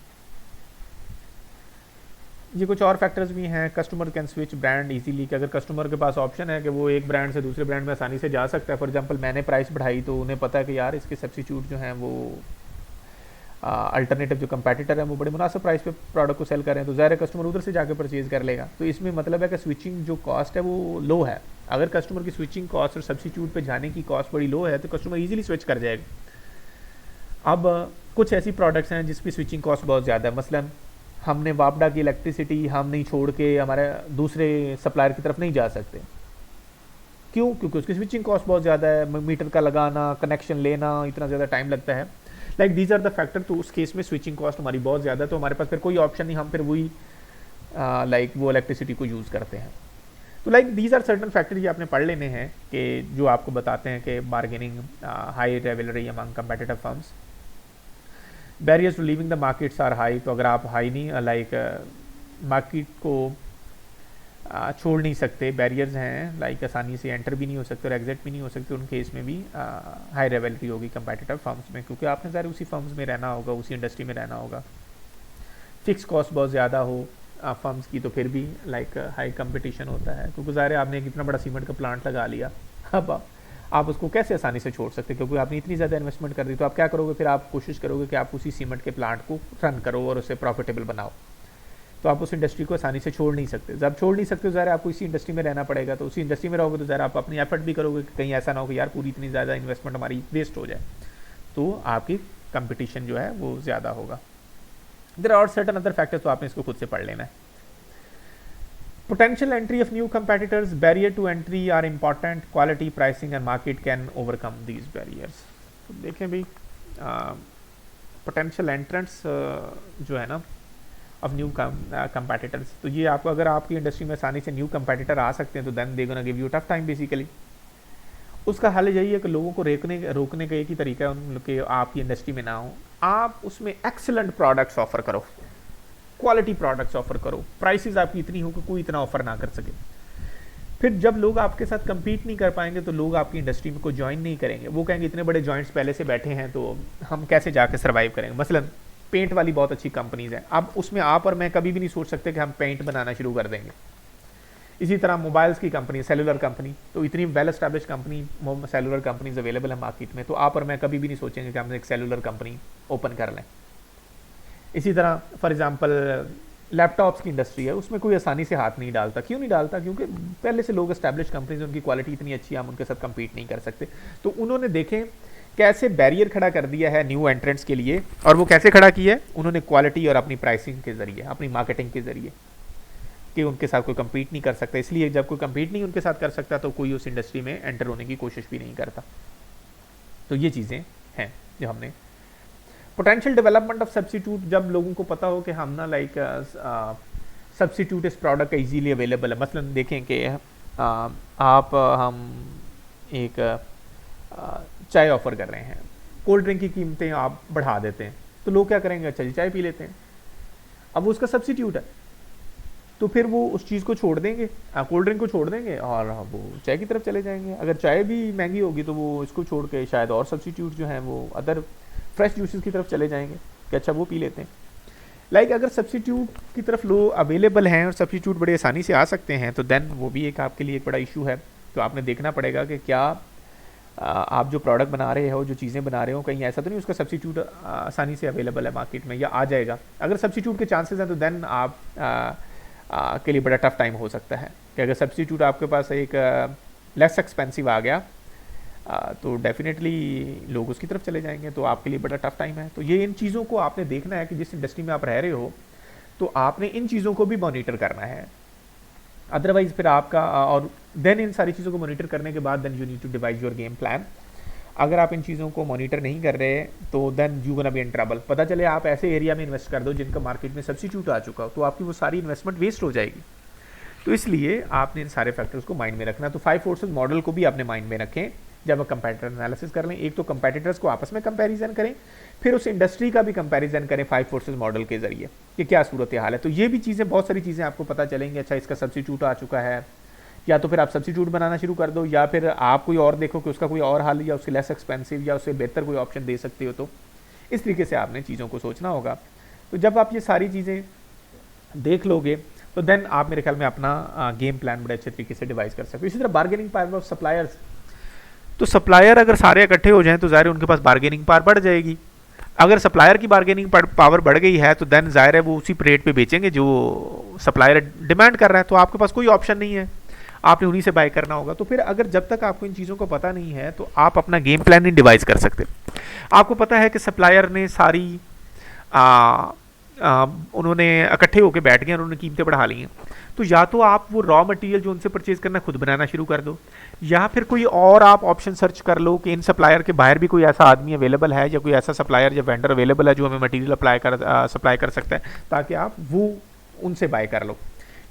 ये कुछ और फैक्टर्स भी हैं। Customer can switch brand easily, कि अगर कस्टमर के पास ऑप्शन है कि वो एक ब्रांड से दूसरे ब्रांड में आसानी से जा सकता है। फॉर एग्जांपल मैंने प्राइस बढ़ाई तो उन्हें पता है कि यार इसके सब्स्टिट्यूट जो हैं वो अल्टरनेटिव जो कंपैटिटर है वो बड़े मुनासिब प्राइस पे प्रोडक्ट को सेल कर रहे हैं, तो ज़ाहिर है कस्टमर उधर से जाकर परचेज कर लेगा। तो इसमें मतलब है कि स्विचिंग जो कॉस्ट है वो लो है। अगर कस्टमर की स्विचिंग कॉस्ट और सब्स्टिट्यूट पे जाने की कॉस्ट बड़ी लो है तो कस्टमर इजीली स्विच कर जाएगा। अब कुछ ऐसी प्रोडक्ट्स हैं जिसकी स्विचिंग कॉस्ट बहुत ज़्यादा है। मसलन हमने वापडा की इलेक्ट्रिसिटी हम नहीं छोड़ के हमारे दूसरे सप्लायर की तरफ नहीं जा सकते। क्यों? क्योंकि उसकी स्विचिंग कॉस्ट बहुत ज़्यादा है, मीटर का लगाना, कनेक्शन लेना, इतना ज़्यादा टाइम लगता है। Like these are the factor. तो उस केस में स्विचिंग कॉस्ट हमारी बहुत ज़्यादा है, तो हमारे पास फिर कोई ऑप्शन नहीं, हम फिर वही लाइक वो इलेक्ट्रिसिटी को यूज़ करते हैं। तो like these are certain factor ये आपने पढ़ लेने हैं कि जो आपको बताते हैं कि bargaining, high rivalry among competitive firms, barriers to leaving the markets are high. तो अगर आप हाई नहीं लाइक मार्केट को छोड़ नहीं सकते, बैरियर्स हैं, लाइक आसानी से एंटर भी नहीं हो सकते और एग्जिट भी नहीं हो सकते, उन केस में भी हाई रिवलरी होगी कंपेटिटिव फर्म्स में, क्योंकि आपने ज़रा उसी फर्म्स में रहना होगा, उसी इंडस्ट्री में रहना होगा। फिक्स कॉस्ट बहुत ज़्यादा हो फर्म्स की तो फिर भी लाइक हाई कंपटीशन होता है, क्योंकि ज़ाहिर है आपने एक इतना बड़ा सीमेंट का प्लांट लगा लिया, अब आप उसको कैसे आसानी से छोड़ सकते हैं, क्योंकि आपने इतनी ज़्यादा इन्वेस्टमेंट कर दी। तो आप क्या करोगे, फिर आप कोशिश करोगे कि आप उसी सीमेंट के प्लांट को रन करो और उसे प्रॉफिटेबल बनाओ। तो आप उस इंडस्ट्री को आसानी से छोड़ नहीं सकते। जब छोड़ नहीं सकते तो ज़रा आपको इसी इंडस्ट्री में रहना पड़ेगा। तो उसी इंडस्ट्री में रहोगे तो ज़रा आप अपनी एफर्ट भी करोगे कि कहीं ऐसा ना हो कि यार पूरी इतनी ज़्यादा इन्वेस्टमेंट हमारी वेस्ट हो जाए। तो आपकी कंपटीशन जो है वो ज़्यादा होगा। There are certain other factors, तो आपने इसको खुद से पढ़ लेना है। Potential entry of new competitors, barrier to entry are important. Quality, pricing and market can overcome these barriers. तो देखें भाई, potential entrants जो है ना of new competitors, तो ये आपको, अगर आपकी इंडस्ट्री में आसानी से न्यू कंपेटिटर आ सकते हैं तो then they're gonna give you tough time basically. उसका हल यही है कि लोगों को रोकने का एक ही तरीका है उन लोग के आपकी इंडस्ट्री में ना हो। आप उसमें एक्सेलेंट प्रोडक्ट्स ऑफर करो, क्वालिटी प्रोडक्ट्स ऑफर करो, प्राइसेस आपकी इतनी हो कि कोई इतना ऑफर ना कर सके। फिर जब लोग आपके साथ compete नहीं कर पाएंगे तो लोग आपकी इंडस्ट्री में को ज्वाइन नहीं करेंगे। वो कहेंगे इतने बड़े जॉइंट्स पहले से बैठे हैं तो हम कैसे जाके सर्वाइव करेंगे। मसलन पेंट वाली बहुत अच्छी कंपनीज हैं, अब उसमें आप और मैं कभी भी नहीं सोच सकते कि हम पेंट बनाना शुरू कर देंगे। इसी तरह मोबाइल्स की कंपनी, सेलुलर कंपनी, तो इतनी well establish company, cellular companies available है मार्केट में, तो आप और मैं कभी भी नहीं सोचेंगे कि हम एक सेलुलर कंपनी ओपन कर लें। इसी तरह फॉर एग्जांपल लैपटॉप्स की इंडस्ट्री है, उसमें कोई आसानी से हाथ नहीं डालता। क्यों नहीं डालता? क्योंकि पहले से लोग एस्टैब्लिश कंपनीज, उनकी क्वालिटी इतनी अच्छी है, हम उनके साथ compete नहीं कर सकते। तो उन्होंने देखें कैसे बैरियर खड़ा कर दिया है न्यू एंट्रेंट्स के लिए, और वो कैसे खड़ा किया है? उन्होंने क्वालिटी और अपनी प्राइसिंग के जरिए, अपनी मार्केटिंग के जरिए, कि उनके साथ कोई compete नहीं कर सकता। इसलिए जब कोई compete नहीं उनके साथ कर सकता तो कोई उस इंडस्ट्री में एंटर होने की कोशिश भी नहीं करता। तो ये चीज़ें हैं जो हमने। पोटेंशियल डेवलपमेंट ऑफ सब्सिट्यूट, जब लोगों को पता हो कि हम ना लाइक सब्सिट्यूट इस प्रोडक्ट का इजीली अवेलेबल है। मसलन देखें कि हम एक चाय ऑफर कर रहे हैं, कोल्ड ड्रिंक की कीमतें आप बढ़ा देते हैं, तो लोग क्या करेंगे? अच्छा जी चाय पी लेते हैं। अब वो उसका सब्सिट्यूट है, तो फिर वो उस चीज़ को छोड़ देंगे, कोल्ड ड्रिंक को छोड़ देंगे और वो चाय की तरफ चले जाएंगे। अगर चाय भी महंगी होगी तो वो इसको छोड़ के शायद और सब्सिट्यूट जो हैं वो अदर फ्रेश जूसेस की तरफ चले जाएंगे कि अच्छा वो पी लेते हैं। लाइक अगर सब्सिट्यूट की तरफ लो अवेलेबल हैं और सब्सिट्यूट बड़े आसानी से आ सकते हैं तो देन वो भी एक आपके लिए एक बड़ा इशू है। तो आपने देखना पड़ेगा कि क्या आप जो प्रोडक्ट बना रहे हो, जो चीज़ें बना रहे हो, कहीं ऐसा तो नहीं उसका सब्सिट्यूट आसानी से अवेलेबल है मार्केट में या आ जाएगा। अगर सब्सिट्यूट के चांसेस हैं तो देन आप के लिए बड़ा टफ टाइम हो सकता है कि अगर सब्सिट्यूट आपके पास एक लेस एक्सपेंसिव आ गया तो डेफिनेटली लोग उसकी तरफ चले जाएंगे, तो आपके लिए बड़ा टफ टाइम है। तो ये इन चीज़ों को आपने देखना है कि जिस इंडस्ट्री में आप रह रहे हो तो आपने इन चीज़ों को भी मॉनिटर करना है। अदरवाइज फिर आपका और देन इन सारी चीज़ों को मॉनिटर करने के बाद then you need to devise your game plan. अगर आप इन चीज़ों को मॉनिटर नहीं कर रहे तो then you gonna be in trouble. पता चले आप ऐसे एरिया में इन्वेस्ट कर दो जिनका मार्केट में सब्सिट्यूट आ चुका हो, तो आपकी वो सारी इन्वेस्टमेंट वेस्ट हो जाएगी। तो इसलिए आपने इन सारे फैक्टर्स को माइंड में रखना। तो 5 फोर्सेस मॉडल को भी आपने माइंड में रखें जब आप कंपेटिटर एनालिसिस कर लें। एक तो कंपेटिटर्स को आपस में कंपैरिजन करें, फिर उस इंडस्ट्री का भी कंपैरिजन करें 5 फोर्सेस मॉडल के जरिए कि क्या सूरत हाल है। तो ये भी चीज़ें, बहुत सारी चीज़ें आपको पता चलेंगी। अच्छा इसका सब्सिट्यूट आ चुका है, या तो फिर आप सब्सिट्यूट बनाना शुरू कर दो, या फिर आप कोई और देखो कि उसका कोई और हल या उससे लेस एक्सपेंसिव या उससे बेहतर कोई ऑप्शन दे सकते हो। तो इस तरीके से आपने चीज़ों को सोचना होगा। तो जब आप ये सारी चीज़ें देख लोगे तो देन आप मेरे ख्याल में अपना गेम प्लान बड़े अच्छे तरीके से डिवाइस कर सकते हो। इसी तरह बार्गेनिंग पावर ऑफ सप्लायर्स, तो सप्लायर अगर सारे इकट्ठे हो जाएं तो ज़ाहिर है उनके पास बार्गेनिंग पावर बढ़ जाएगी। अगर सप्लायर की बार्गेनिंग पावर बढ़ गई है तो देन ज़ाहिर है वो उसी रेट पे बेचेंगे जो सप्लायर डिमांड कर रहा है, तो आपके पास कोई ऑप्शन नहीं है, आपने उन्हीं से बाय करना होगा। तो फिर अगर जब तक आपको इन चीज़ों को पता नहीं है तो आप अपना गेम प्लान नहीं डिवाइस कर सकते। आपको पता है कि सप्लायर ने सारी उन्होंने इकट्ठे होकर बैठ गए और उन्होंने कीमतें बढ़ा ली हैं, तो या तो आप वो रॉ मटेरियल जो उनसे परचेज करना खुद बनाना शुरू कर दो, या फिर कोई और आप ऑप्शन सर्च कर लो कि इन सप्लायर के बाहर भी कोई ऐसा आदमी अवेलेबल है या कोई ऐसा सप्लायर या वेंडर अवेलेबल है जो हमें मटेरियल सप्लाई कर सकता है, ताकि आप वो उनसे बाय कर लो।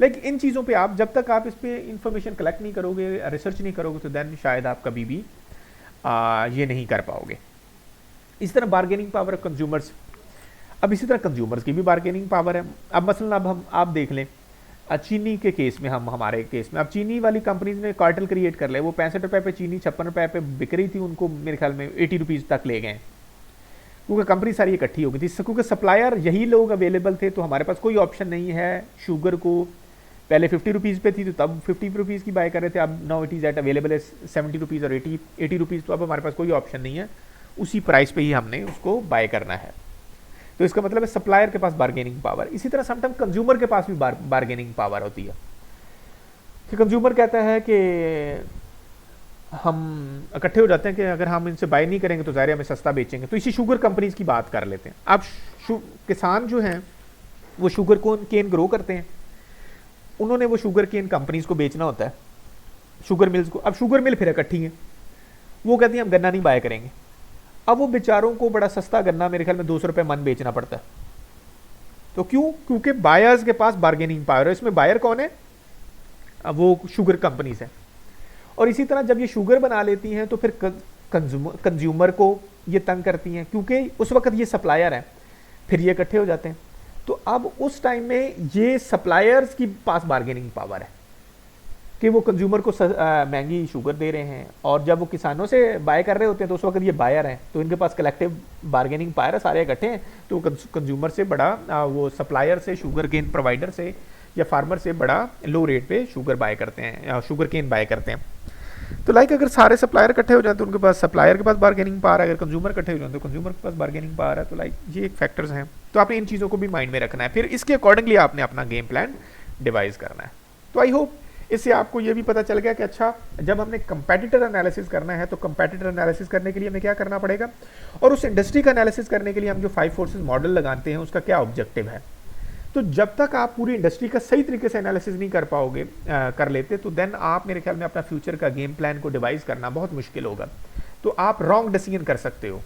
लेकिन इन चीज़ों पे आप जब तक आप इस पर इंफॉर्मेशन कलेक्ट नहीं करोगे, रिसर्च नहीं करोगे, तो देन शायद आप कभी भी ये नहीं कर पाओगे। इस तरह बार्गेनिंग पावर ऑफ कंज्यूमर्स, अब इसी तरह कंज्यूमर्स की भी बार्गेनिंग पावर है। अब मसलन अब आप देख लें चीनी के केस में, हमारे केस में अब चीनी वाली कंपनीज ने कार्टेल क्रिएट कर लिया। वो 65 रुपये पे चीनी 56 रुपये पे बिक रही थी, उनको मेरे ख्याल में 80 रुपीज़ तक ले गए, क्योंकि कंपनी सारी इकट्ठी हो गई थी। क्योंकि सप्लायर यही लोग अवेलेबल थे, तो हमारे पास कोई ऑप्शन नहीं है शुगर को पहले 50 रुपीज़ पे थी तो तब 50 रुपीज़ की बाय कर रहे थे, अब now it is at available है 70 रुपीज़ और 80 रुपीज़, तो अब हमारे पास कोई ऑप्शन नहीं है, उसी प्राइस पे ही हमने उसको बाय करना है। तो इसका मतलब है सप्लायर के पास बार्गेनिंग पावर। इसी तरह समटाइम कंज्यूमर के पास भी बार्गेनिंग पावर होती है कि कंज्यूमर कहता है कि हम इकट्ठे हो जाते हैं कि अगर हम इनसे बाय नहीं करेंगे तो ज़ाहिर हमें सस्ता बेचेंगे। तो इसी शुगर कंपनीज की बात कर लेते हैं। अब किसान जो हैं वो शुगर केन ग्रो करते हैं, उन्होंने वो शुगर केन कंपनीज को बेचना होता है, शुगर मिल्स को। अब शुगर मिल फिर इकट्ठी है, वो कहती हैं हम गन्ना नहीं बाय करेंगे। अब वो बेचारों को बड़ा सस्ता गन्ना मेरे ख्याल में 200 रुपये मन बेचना पड़ता है। तो क्यों? क्योंकि बायर्स के पास बार्गेनिंग पावर है। इसमें बायर कौन है? अब वो शुगर कंपनीज है। और इसी तरह जब ये शुगर बना लेती हैं तो फिर कंज्यूमर को ये तंग करती हैं, क्योंकि उस वक्त ये सप्लायर है, फिर ये इकट्ठे हो जाते हैं। तो अब उस टाइम में ये सप्लायर्स की पास बार्गेनिंग पावर है कि वो कंज्यूमर को महंगी शुगर दे रहे हैं, और जब वो किसानों से बाय कर रहे होते हैं तो उस वक्त ये बायर हैं, तो इनके पास कलेक्टिव बार्गेनिंग पावर है, सारे इकट्ठे हैं। तो कंज्यूमर से बड़ा वो सप्लायर से, शुगर केन प्रोवाइडर से या फार्मर से बड़ा लो रेट पे शुगर बाय करते हैं या शुगर केन बाय करते हैं। तो लाइक अगर सारे सप्लायर इकट्ठे हो जाए तो उनके पास सप्लायर के पास बार्गेनिंग पावर है, अगर कंज्यूमर इकट्ठे हो जाए तो कंज्यूमर के पास बार्गेनिंग पावर है। तो लाइक ये एक फैक्टर्स हैं, तो आपने इन चीज़ों को भी माइंड में रखना है, फिर इसके अकॉर्डिंगली आपने अपना गेम प्लान डिवाइस करना है। तो आई होप इससे आपको ये भी पता चल गया कि अच्छा जब हमने कंपेटिटर एनालिसिस करना है तो कंपेटिटर एनालिसिस करने के लिए हमें क्या करना पड़ेगा, और उस इंडस्ट्री का एनालिसिस करने के लिए हम जो 5 फोर्सेस मॉडल लगाते हैं उसका क्या ऑब्जेक्टिव है। तो जब तक आप पूरी इंडस्ट्री का सही तरीके से एनालिसिस नहीं कर पाओगे, कर लेते, तो देन आप मेरे ख्याल में अपना फ्यूचर का गेम प्लान को डिवाइस करना बहुत मुश्किल होगा। तो आप रॉन्ग डिसीजन कर सकते हो।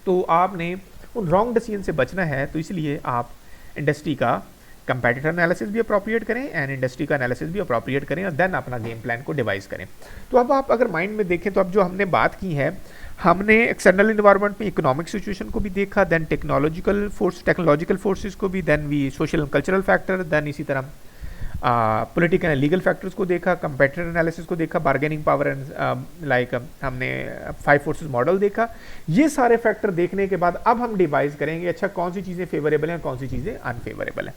तो आपने उन रॉन्ग डिसीजन से बचना है, तो इसलिए आप इंडस्ट्री का कंपेटिटर एनालिसिस भी अप्रोप्रिएट करें एंड इंडस्ट्री का एनालिसिस भी अप्रोप्रिएट करें, और देन अपना गेम प्लान को डिवाइस करें। तो अब आप अगर माइंड में देखें तो अब जो हमने बात की है, हमने एक्सटर्नल इन्वायरमेंट में इकोनॉमिक सिचुएशन को भी देखा, देन टेक्नोलॉजिकल फोर्सेस को भी, then we social and cultural factor, then इसी तरह पॉलिटिकल एंड लीगल फैक्टर्स को देखा, कंपेटिटर एनालिसिस को देखा, बार्गेनिंग पावर एंड लाइक हमने 5 फोर्सेस मॉडल देखा। ये सारे फैक्टर देखने के बाद अब हम डिवाइस करेंगे अच्छा कौन सी चीज़ें फेवरेबल हैं, कौन सी चीज़ें अनफेवरेबल हैं।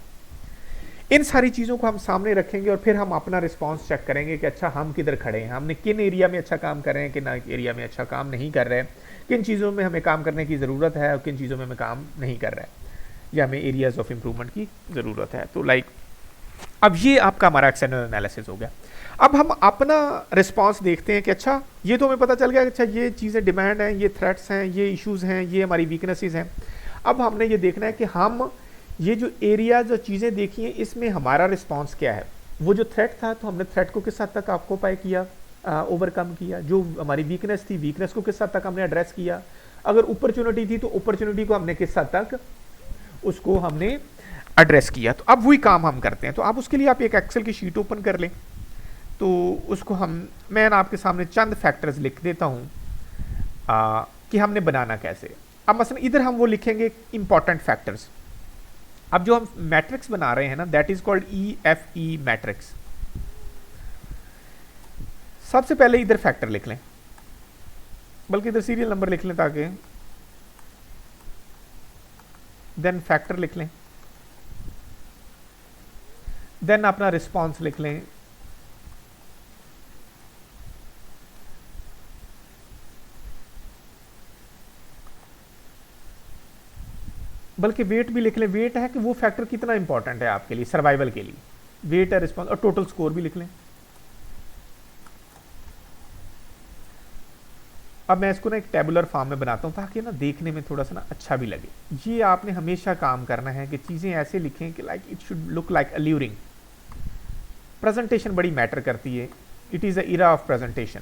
इन सारी चीज़ों को हम सामने रखेंगे और फिर हम अपना रिस्पांस चेक करेंगे कि अच्छा हम किधर खड़े हैं, हमने किन एरिया में अच्छा काम कर रहे हैं, किन एरिया में अच्छा काम नहीं कर रहे हैं, किन चीज़ों में हमें काम करने की ज़रूरत है और किन चीज़ों में हमें काम नहीं कर रहे हैं या हमें एरियाज ऑफ इम्प्रूवमेंट की ज़रूरत है। तो लाइक अब ये आपका हमारा एक्सटर्नल एनालिसिस हो गया। अब हम अपना रिस्पांस देखते हैं कि अच्छा ये तो हमें पता चल गया कि अच्छा ये चीज़ें डिमांड हैं, ये थ्रेट्स हैं, ये इश्यूज़ हैं, ये हमारी वीकनेसेस हैं। अब हमने ये देखना है कि हम ये जो एरिया जो चीज़ें देखी हैं इसमें हमारा रिस्पांस क्या है। वो जो थ्रेट था तो हमने थ्रेट को किस हद तक ऑक्यूपाई किया, ओवरकम किया, जो हमारी वीकनेस थी वीकनेस को किस हद तक हमने एड्रेस किया, अगर अपॉर्चुनिटी थी तो अपॉर्चुनिटी को हमने किस हद तक उसको हमने एड्रेस किया। तो अब वही काम हम करते हैं। तो आप उसके लिए आप एक एक्सेल की शीट ओपन कर लें, तो उसको मैं आपके सामने चंद फैक्टर्स लिख देता हूँ कि हमने बनाना कैसे। अब मसलन इधर हम वो लिखेंगे इंपॉर्टेंट फैक्टर्स। अब जो हम मैट्रिक्स बना रहे हैं ना, that is called EFE matrix. सबसे पहले इधर फैक्टर लिख लें, बल्कि इधर सीरियल नंबर लिख लें ताकि, देन फैक्टर लिख लें, देन अपना रिस्पॉन्स लिख लें, बल्कि वेट भी लिख लें। वेट है कि वो फैक्टर कितना इंपॉर्टेंट है आपके लिए सर्वाइवल के लिए, वेट है, रिस्पॉन्स, और टोटल स्कोर भी लिख लें। अब मैं इसको ना एक टेबुलर फॉर्म में बनाता हूं ताकि ना देखने में थोड़ा सा ना अच्छा भी लगे। ये आपने हमेशा काम करना है कि चीजें ऐसे लिखें कि like it should look like alluring. Presentation बड़ी मैटर करती है, it is a era of presentation.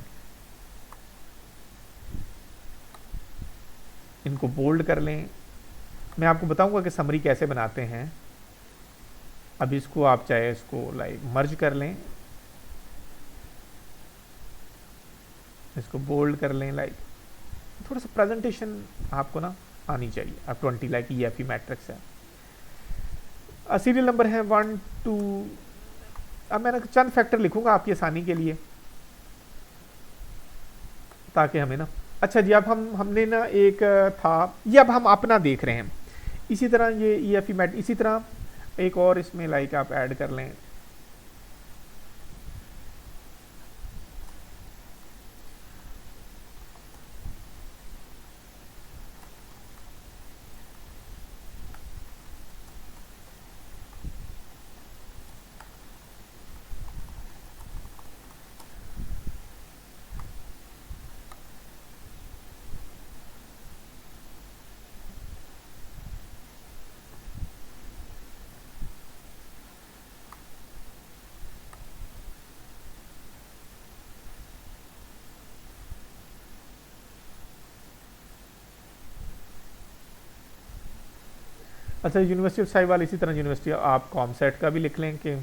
इनको बोल्ड कर लें। मैं आपको बताऊंगा कि समरी कैसे बनाते हैं। अब इसको आप चाहे इसको लाइक मर्ज कर लें, इसको बोल्ड कर लें, लाइक थोड़ा सा प्रेजेंटेशन आपको ना आनी चाहिए। अब 20 लाइक EFE मैट्रिक्स है। सीरियल नंबर है 1 2। अब मैं ना चंद फैक्टर लिखूंगा आपकी आसानी के लिए ताकि हमें ना अच्छा जी। अब हमने ना एक था ये, अब हम अपना देख रहे हैं। इसी तरह ये EFE मैट, इसी तरह एक और इसमें लाइक आप ऐड कर लें, अच्छा, यूनिवर्सिटी ऑफ साहिवाल, इसी तरह यूनिवर्सिटी आप कॉमसेट का भी लिख लें कि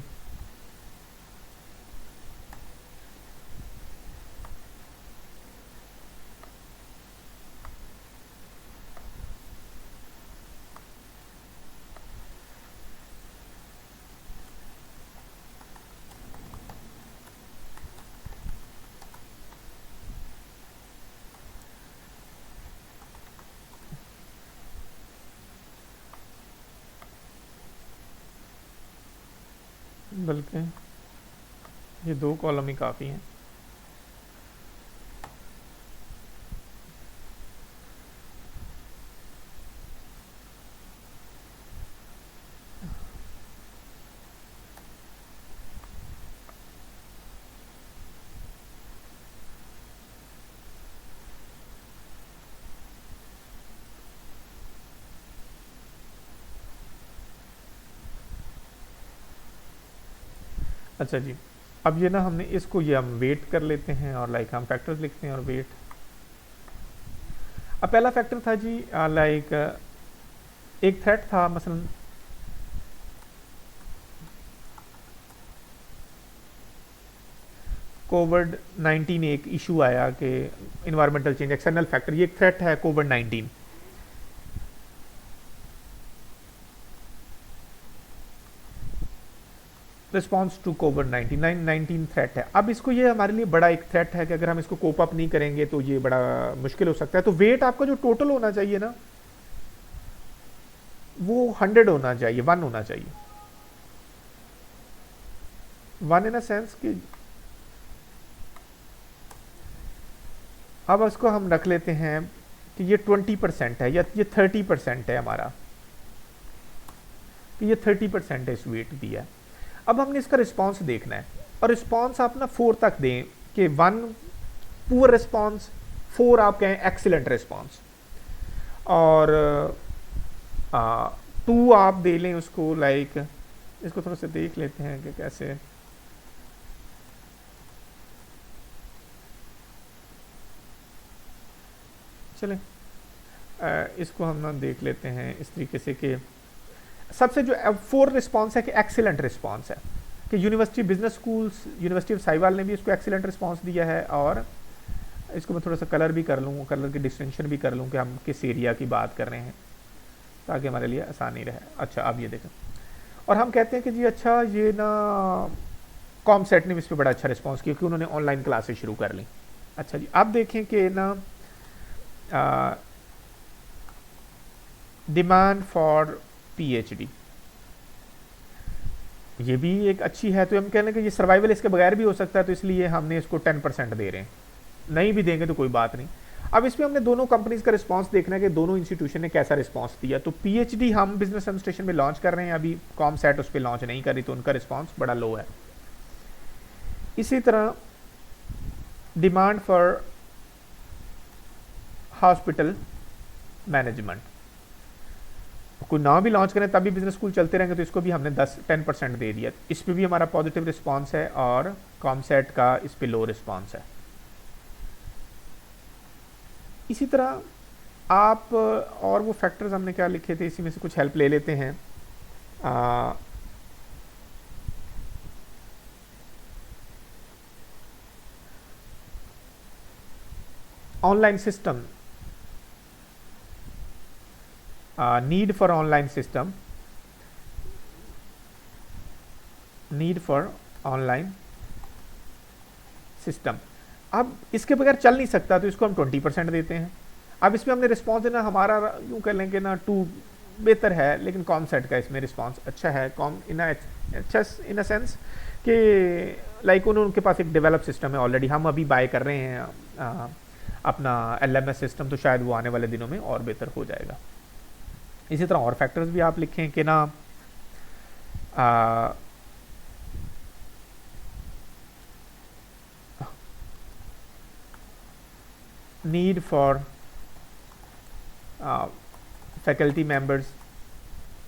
बल्कि ये 2 कॉलम ही काफ़ी हैं। अच्छा जी, अब ये ना हमने इसको ये हम वेट कर लेते हैं और लाइक हम फैक्टर्स लिखते हैं और वेट। अब पहला फैक्टर था जी लाइक एक थ्रेट था, मसलन कोविड-19 एक इशू आया कि इन्वायरमेंटल चेंज एक्सटर्नल फैक्टर, ये एक थ्रेट है कोविड-19। रिस्पॉन्स टू कोविड-19 थ्रेट है। अब इसको ये हमारे लिए बड़ा एक थ्रेट है कि अगर हम इसको कोप अप नहीं करेंगे तो ये बड़ा मुश्किल हो सकता है। तो वेट आपका जो टोटल होना चाहिए ना वो 100 होना चाहिए, 1 होना चाहिए, 1 इन अ सेंस कि अब इसको हम रख लेते हैं कि ये 20% है या ये 30% है हमारा, कि ये 30% है इस वेट दिया है। अब हमने इसका रिस्पॉन्स देखना है और रिस्पॉन्स आप ना 4 तक दें कि 1 पुअर रिस्पॉन्स, 4 आप कहें एक्सीलेंट रिस्पॉन्स, और 2 आप दे लें उसको लाइक, इसको थोड़ा सा देख लेते हैं कि कैसे। चलें इसको हम ना देख लेते हैं इस तरीके से कि सबसे जो 4 रिस्पॉन्स है कि एक्सीलेंट रिस्पॉन्स है, कि university business schools, university of Sahiwal ने भी इसको एक्सीलेंट रिस्पॉन्स दिया है। और इसको मैं थोड़ा सा कलर भी कर लूँ, कलर की डिस्टिंक्शन भी कर लूँ कि हम किस एरिया की बात कर रहे हैं ताकि हमारे लिए आसानी रहे। अच्छा, अब ये देखें और हम कहते हैं कि जी अच्छा ये ना कॉमसेट ने भी इस पर बड़ा अच्छा रिस्पॉन्स किया क्योंकि उन्होंने ऑनलाइन क्लासेस शुरू कर ली। अच्छा जी, अब देखें कि ना डिमांड फॉर पीएचडी, ये भी एक अच्छी है। तो हम कह लें कि ये सर्वाइवल इसके बगैर भी हो सकता है, तो इसलिए हमने इसको 10% दे रहे हैं, नहीं भी देंगे तो कोई बात नहीं। अब इसमें हमने दोनों कंपनीज का रिस्पांस देखना है कि दोनों इंस्टीट्यूशन ने कैसा रिस्पांस दिया। तो पीएचडी हम बिजनेस एडमिनिस्ट्रेशन में लॉन्च कर रहे हैं, अभी कॉमसेट उस पर लॉन्च नहीं करी तो उनका रिस्पांस बड़ा लो है। इसी तरह डिमांड फॉर हॉस्पिटल मैनेजमेंट, कोई ना भी लॉन्च करें तब भी बिजनेस स्कूल चलते रहेंगे, तो इसको भी हमने 10% दे दिया। इस पर भी हमारा पॉजिटिव रिस्पांस है और कॉमसेट का इस पे लो रिस्पांस है। इसी तरह आप और वो फैक्टर्स हमने क्या लिखे थे, इसी में से कुछ हेल्प ले लेते हैं। Online system, need for online system, need for online system. अब इसके बगैर चल नहीं सकता तो इसको हम 20% देते हैं। अब इसमें हमने रिस्पॉन्स देना, हमारा यूँ कर लेंगे ना 2 बेहतर है, लेकिन कॉमसेट का इसमें रिस्पॉन्स अच्छा है। कॉम इन अच्छा इन अ सेंस कि लाइक उनके पास एक डेवलप सिस्टम है ऑलरेडी, हम अभी बाय कर रहे हैं अपना LMS सिस्टम, तो शायद वो आने वाले दिनों में और बेहतर हो जाएगा। इसी तरह और फैक्टर्स भी आप लिखें कि ना नीड फॉर फैकल्टी मेंबर्स,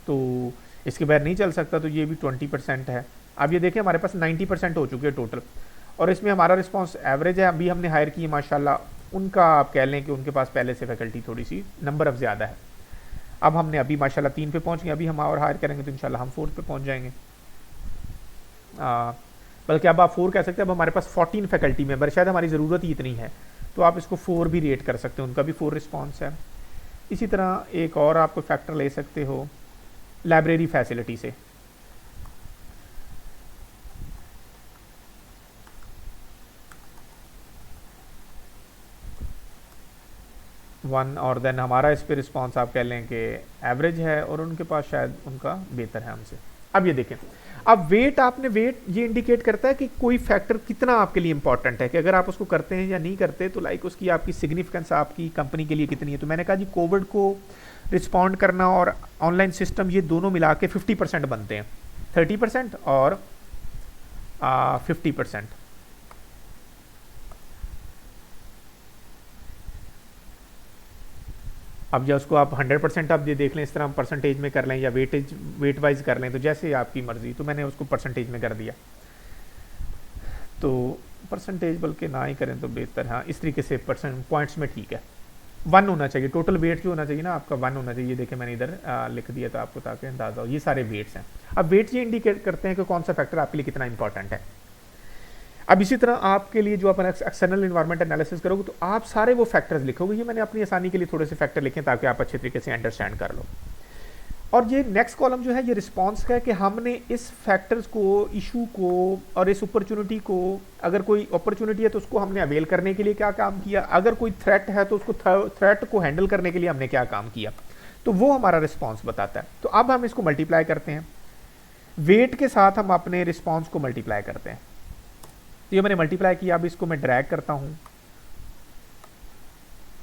तो इसके बगैर नहीं चल सकता, तो ये भी 20% है। अब ये देखें हमारे पास 90% हो चुके हैं टोटल, और इसमें हमारा रिस्पांस एवरेज है। अभी हमने हायर की माशाल्लाह, उनका आप कह लें कि उनके पास पहले से फैकल्टी थोड़ी सी नंबर ऑफ ज़्यादा है। अब हमने अभी माशाल्लाह 3 पे पहुंच गए, अभी हम और हायर करेंगे तो इंशाल्लाह हम 4 पे पहुंच जाएंगे। बल्कि अब आप 4 कह सकते हैं। अब हमारे पास 14 फैकल्टी मेंबर, शायद हमारी ज़रूरत ही इतनी है, तो आप इसको 4 भी रेट कर सकते हो, उनका भी 4 रिस्पॉन्स है। इसी तरह एक और आपको फैक्टर ले सकते हो लाइब्रेरी फैसिलिटी से। वन और देन हमारा इस पे रिस्पॉन्स आप कह लें कि एवरेज है और उनके पास शायद उनका बेहतर है हमसे। अब ये देखें, अब वेट, आपने वेट ये इंडिकेट करता है कि कोई फैक्टर कितना आपके लिए इंपॉर्टेंट है, कि अगर आप उसको करते हैं या नहीं करते, तो लाइक उसकी आपकी सिग्निफिकेंस आपकी कंपनी के लिए कितनी है। तो मैंने कहा जी कोविड को रिस्पॉन्ड करना और ऑनलाइन सिस्टम ये दोनों मिला के 50% बनते हैं, 30% और 50%। अब या उसको आप 100% आप ये देख लें, इस तरह हम परसेंटेज में कर लें या वेट वाइज कर लें, तो जैसे आपकी मर्जी। तो मैंने उसको परसेंटेज में कर दिया, तो परसेंटेज बल्कि ना ही करें तो बेहतर। हाँ, इस तरीके से परसेंट पॉइंट्स में ठीक है। 1 होना चाहिए, टोटल वेट जो होना चाहिए ना आपका 1 होना चाहिए। देखिए मैंने इधर लिख दिया था आपको ताकि अंदाजा हो। ये सारे वेट्स हैं। अब वेट्स ये इंडिकेट करते हैं कि कौन सा फैक्टर आपके लिए कितना इंपॉर्टेंट है। अब इसी तरह आपके लिए जो अपन एक्सटर्नल इन्वायरमेंट एनालिसिस करोगे तो आप सारे वो फैक्टर्स लिखोगे। ये मैंने अपनी आसानी के लिए थोड़े से फैक्टर लिखे ताकि आप अच्छे तरीके से अंडरस्टैंड कर लो। और ये नेक्स्ट कॉलम जो है ये रिस्पॉन्स का है कि हमने इस फैक्टर्स को, इशू को और इस अपॉर्चुनिटी को, अगर कोई अपॉर्चुनिटी है तो उसको हमने अवेल करने के लिए क्या काम किया, अगर कोई थ्रेट है तो उसको थ्रेट को हैंडल करने के लिए हमने क्या काम किया, तो वो हमारा रिस्पॉन्स बताता है। तो अब हम इसको मल्टीप्लाई करते हैं, वेट के साथ हम अपने रिस्पॉन्स को मल्टीप्लाई करते हैं। तो ये मैंने मल्टीप्लाई किया, अब इसको मैं ड्रैग करता हूं,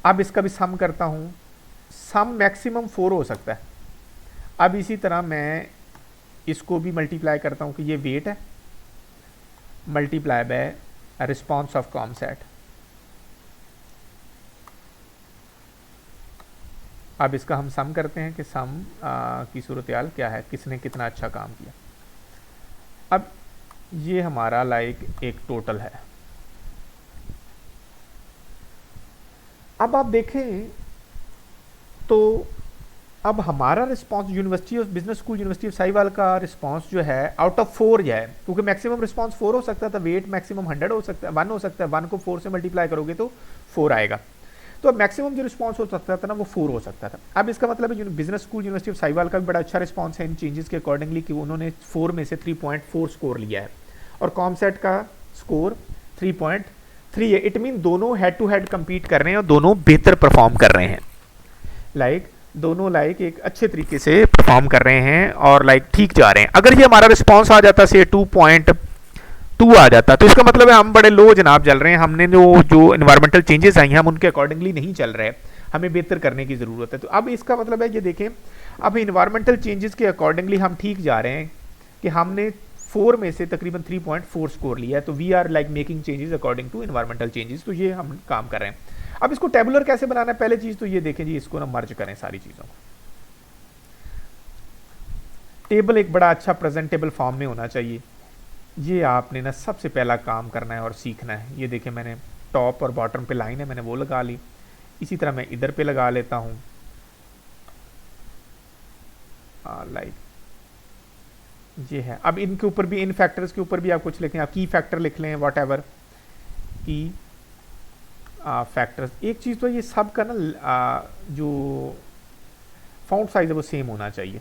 अब इसका भी सम करता हूं। सम मैक्सिमम 4 हो सकता है। अब इसी तरह मैं इसको भी मल्टीप्लाई करता हूं कि ये वेट है multiply by response of COMSATS. अब इसका हम सम करते हैं कि सम की सूरत हाल क्या है, किसने कितना अच्छा काम किया। अब ये हमारा लाइक एक टोटल है। अब आप देखें तो अब हमारा response university of business school, university of Sahiwal का रिस्पांस जो है आउट ऑफ 4 जो है, क्योंकि मैक्सिमम रिस्पांस 4 हो सकता था, वेट मैक्सिमम 100 हो सकता है, 1 हो सकता है, 1 को 4 से मल्टीप्लाई करोगे तो 4 आएगा। तो अब मैक्सिमम जो रिस्पांस हो सकता था ना वो 4 हो सकता था। अब इसका मतलब है business school university of Sahiwal का भी बड़ा अच्छा रिस्पांस है इन चेंजेस के अकॉर्डिंगली कि उन्होंने 4 में से 3.4 स्कोर लिया है और कॉमसेट का स्कोर 3.3 है। इट मीन दोनों हेड टू हेड कंपीट कर रहे हैं और दोनों बेहतर परफॉर्म कर रहे हैं। दोनों एक अच्छे तरीके से परफॉर्म कर रहे हैं और ठीक जा रहे हैं। अगर ये हमारा रिस्पांस आ जाता से 2.2 आ जाता तो इसका मतलब है हम बड़े लो जनाब चल रहे हैं, हमने जो इन्वायरमेंटल चेंजेस आई हैं हम उनके अकॉर्डिंगली नहीं चल रहे, हमें बेहतर करने की ज़रूरत है। तो अब इसका मतलब है ये देखें, अब इन्वायरमेंटल चेंजेस के अकॉर्डिंगली हम ठीक जा रहे हैं कि हमने 4 में से तकरीबन 3.4 स्कोर लिया है। तो we are making changes according to environmental changes. तो ये हम काम कर रहे हैं। अब इसको टेबुलर कैसे बनाना है, पहले चीज तो ये देखें जी, इसको ना मर्ज करें सारी चीजों को। टेबल एक बड़ा अच्छा प्रेजेंटेबल फॉर्म में होना चाहिए। ये आपने ना सबसे पहला काम करना है और सीखना है। ये देखें मैंने टॉप और बॉटम पे लाइन है, मैंने वो लगा ली। इसी तरह मैं इधर पे लगा लेता हूं ये है। अब इनके ऊपर भी, इन फैक्टर्स के ऊपर भी आप कुछ लिखें, आप की फैक्टर लिख लें, वॉट एवर की फैक्टर्स। एक चीज़ तो ये सब का ना जो फाउंट साइज है वो सेम होना चाहिए।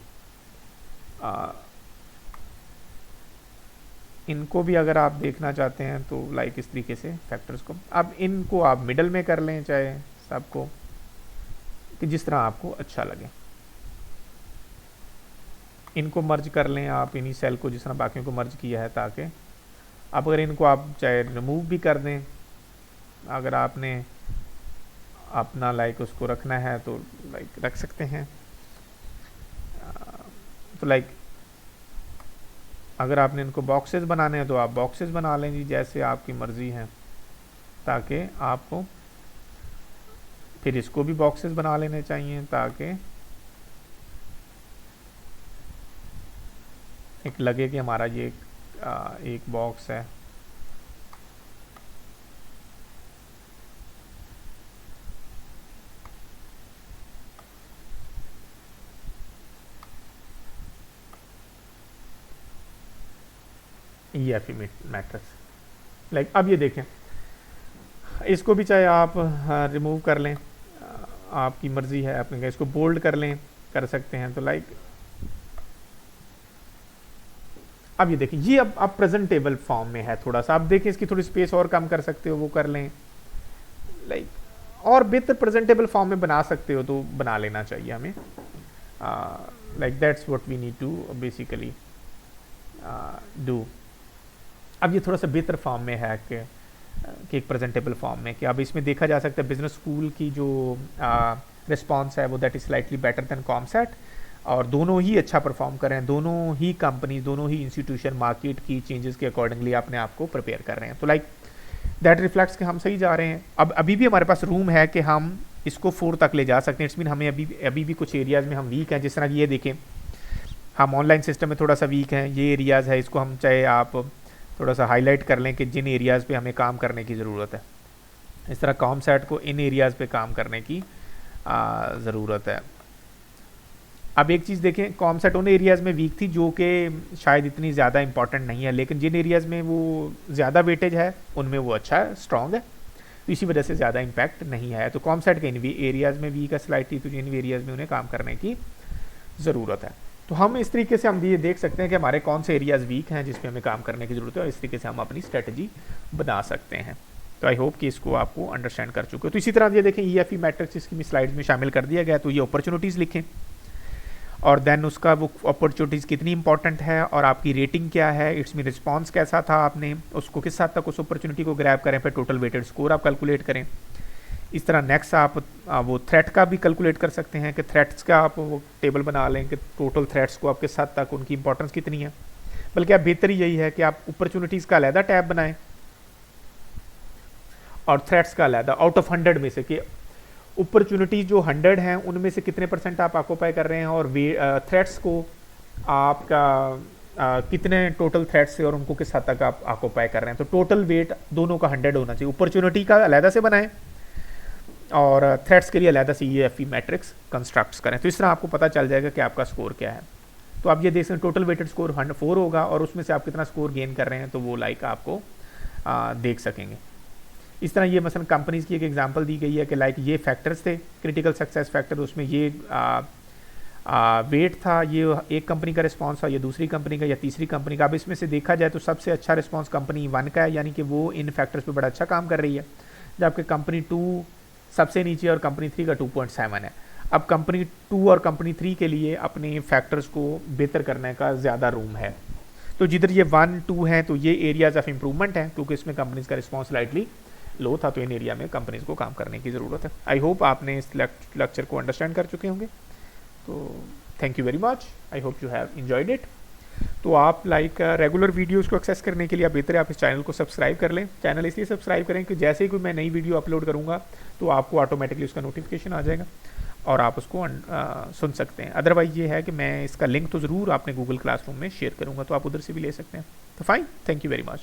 इनको भी अगर आप देखना चाहते हैं तो इस तरीके से फैक्टर्स को, अब इनको आप मिडल में कर लें चाहे सबको, कि जिस तरह आपको अच्छा लगे। इनको मर्ज कर लें आप इन्हीं सेल को जिस तरह बाकियों को मर्ज किया है, ताकि अब अगर इनको आप चाहे रिमूव भी कर दें, अगर आपने अपना उसको रखना है तो रख सकते हैं। तो अगर आपने इनको बॉक्सेस बनाने हैं तो आप बॉक्सेस बना लें जी, जैसे आपकी मर्जी है, ताकि आपको फिर इसको भी बॉक्सेस बना लेने चाहिए ताकि एक लगे कि हमारा ये एक बॉक्स है। EFE matrix. लाइक अब ये देखें, इसको भी चाहे आप रिमूव कर लें, आपकी मर्जी है, आपने कहा इसको बोल्ड कर लें, कर सकते हैं। तो लाइक अब ये देखिए, ये अब प्रेजेंटेबल फॉर्म में है थोड़ा सा। आप देखें इसकी थोड़ी स्पेस और कम कर सकते हो, वो कर लें। लाइक और बेहतर प्रेजेंटेबल फॉर्म में बना सकते हो तो बना लेना चाहिए हमें। Like that's what we need to basically do. अब ये थोड़ा सा बेहतर फॉर्म में है कि एक प्रेजेंटेबल फॉर्म में, कि अब इसमें देखा जा सकता है बिजनेस स्कूल की जो रिस्पॉन्स है वो that is slightly better than COMSATS, और दोनों ही अच्छा परफॉर्म कर रहे हैं, दोनों ही कंपनी, दोनों ही इंस्टीट्यूशन मार्केट की चेंजेस के अकॉर्डिंगली अपने आप को प्रिपेयर कर रहे हैं। तो लाइक दैट रिफ्लेक्ट्स कि हम सही जा रहे हैं। अब अभी भी हमारे पास रूम है कि हम इसको 4 तक ले जा सकते हैं। इट्स मीन हमें अभी भी कुछ एरियाज़ में हम वीक हैं, जिस तरह की ये देखें हम ऑनलाइन सिस्टम में थोड़ा सा वीक हैं, ये एरियाज़ है, इसको हम चाहे आप थोड़ा सा हाईलाइट कर लें कि जिन एरियाज़ पे हमें काम करने की ज़रूरत है। इस तरह कॉमसेट को इन एरियाज़ पे काम करने की ज़रूरत है। अब एक चीज़ देखें, कॉमसेट उन एरियाज़ में वीक थी जो कि शायद इतनी ज़्यादा इंपॉर्टेंट नहीं है, लेकिन जिन एरियाज़ में वो ज़्यादा वेटेज है उनमें वो अच्छा है, स्ट्रॉन्ग है, तो इसी वजह से ज़्यादा इम्पैक्ट नहीं है। तो कॉमसेट के इन एरियाज़ में वीक है स्लाइटली, तो इन एरियाज़ में उन्हें काम करने की ज़रूरत है। तो हम इस तरीके से हम ये देख सकते हैं कि हमारे कौन से एरियाज़ वीक हैं जिस पे हमें काम करने की ज़रूरत है, और इस तरीके से हम अपनी स्ट्रेटजी बना सकते हैं। तो आई होप कि इसको आपको अंडरस्टैंड कर चुके हो। तो इसी तरह ये देखें, EFE मैट्रिक्स इसकी स्लाइड्स में शामिल कर दिया गया। तो ये अपॉर्चुनिटीज़ लिखें, और देन उसका वो अपॉर्चुनिटीज़ कितनी इंपॉर्टेंट है और आपकी रेटिंग क्या है, इट्स मीन रिस्पॉन्स कैसा था, आपने उसको किस हद तक उस अपॉर्चुनिटी को ग्रैब करें, फिर टोटल वेटेड स्कोर आप कैलकुलेट करें। इस तरह नेक्स्ट आप वो थ्रेट का भी कैलकुलेट कर सकते हैं कि थ्रेट्स का आप वो टेबल बना लें कि टोटल थ्रेट्स को आप किस हद तक उनकी इंपॉर्टेंस कितनी है। बल्कि आप बेहतर यही है कि आप अपॉर्चुनिटीज़ का अलहदा टैब बनाएं और थ्रेट्स का अलहदा, आउट ऑफ 100 में से कि अपॉर्चुनिटीज जो 100 हैं उनमें से कितने % आप ऑक्यूपाई कर रहे हैं, और थ्रेट्स को आपका कितने टोटल थ्रेट्स से और उनको किस हद तक आप ऑक्यूपाई कर रहे हैं। तो टोटल वेट दोनों का 100 होना चाहिए। अपॉर्चुनिटी का अलहदा से बनाएं और थ्रेट्स के लिए अलहदा से EFE मैट्रिक्स कंस्ट्रक्ट्स करें। तो इस तरह आपको पता चल जाएगा कि आपका स्कोर क्या है। तो आप ये देख सकते हैं टोटल वेटेड स्कोर 4 होगा, और उसमें से आप कितना स्कोर गेन कर रहे हैं तो वो लाइक आपको देख सकेंगे। इस तरह ये मसलन कंपनीज़ की एक एग्जांपल दी गई है कि लाइक ये फैक्टर्स थे क्रिटिकल सक्सेस फैक्टर, उसमें ये वेट था, ये एक कंपनी का रिस्पांस था, ये दूसरी कंपनी का या तीसरी कंपनी का। अब इसमें से देखा जाए तो सबसे अच्छा रिस्पांस कंपनी 1 का है, यानी कि वो इन फैक्टर्स पे बड़ा अच्छा काम कर रही है, जबकि कंपनी 2 सबसे नीचे और कंपनी 3 का 2.7 है। अब कंपनी 2 और कंपनी 3 के लिए अपने फैक्टर्स को बेहतर करने का ज़्यादा रूम है। तो जिधर ये 1, 2 हैं तो ये एरियाज़ ऑफ इम्प्रूवमेंट हैं, क्योंकि इसमें कंपनीज़ का रिस्पॉन्स स्लाइटली लो था, तो इन एरिया में कंपनीज़ को काम करने की ज़रूरत है। आई होप आपने इस लेक्चर को अंडरस्टैंड कर चुके होंगे। तो thank you very much, I hope you have enjoyed it. तो आप लाइक रेगुलर वीडियोस को एक्सेस करने के लिए आप बेहतर है आप इस चैनल को सब्सक्राइब कर लें। चैनल इसलिए सब्सक्राइब करें कि जैसे ही कोई मैं नई वीडियो अपलोड करूँगा तो आपको ऑटोमेटिकली उसका नोटिफिकेशन आ जाएगा और आप उसको सुन सकते हैं। अदरवाइज ये है कि मैं इसका लिंक तो ज़रूर आपने गूगल क्लासरूम में शेयर करूँगा, तो आप उधर से भी ले सकते हैं। तो fine, thank you very much.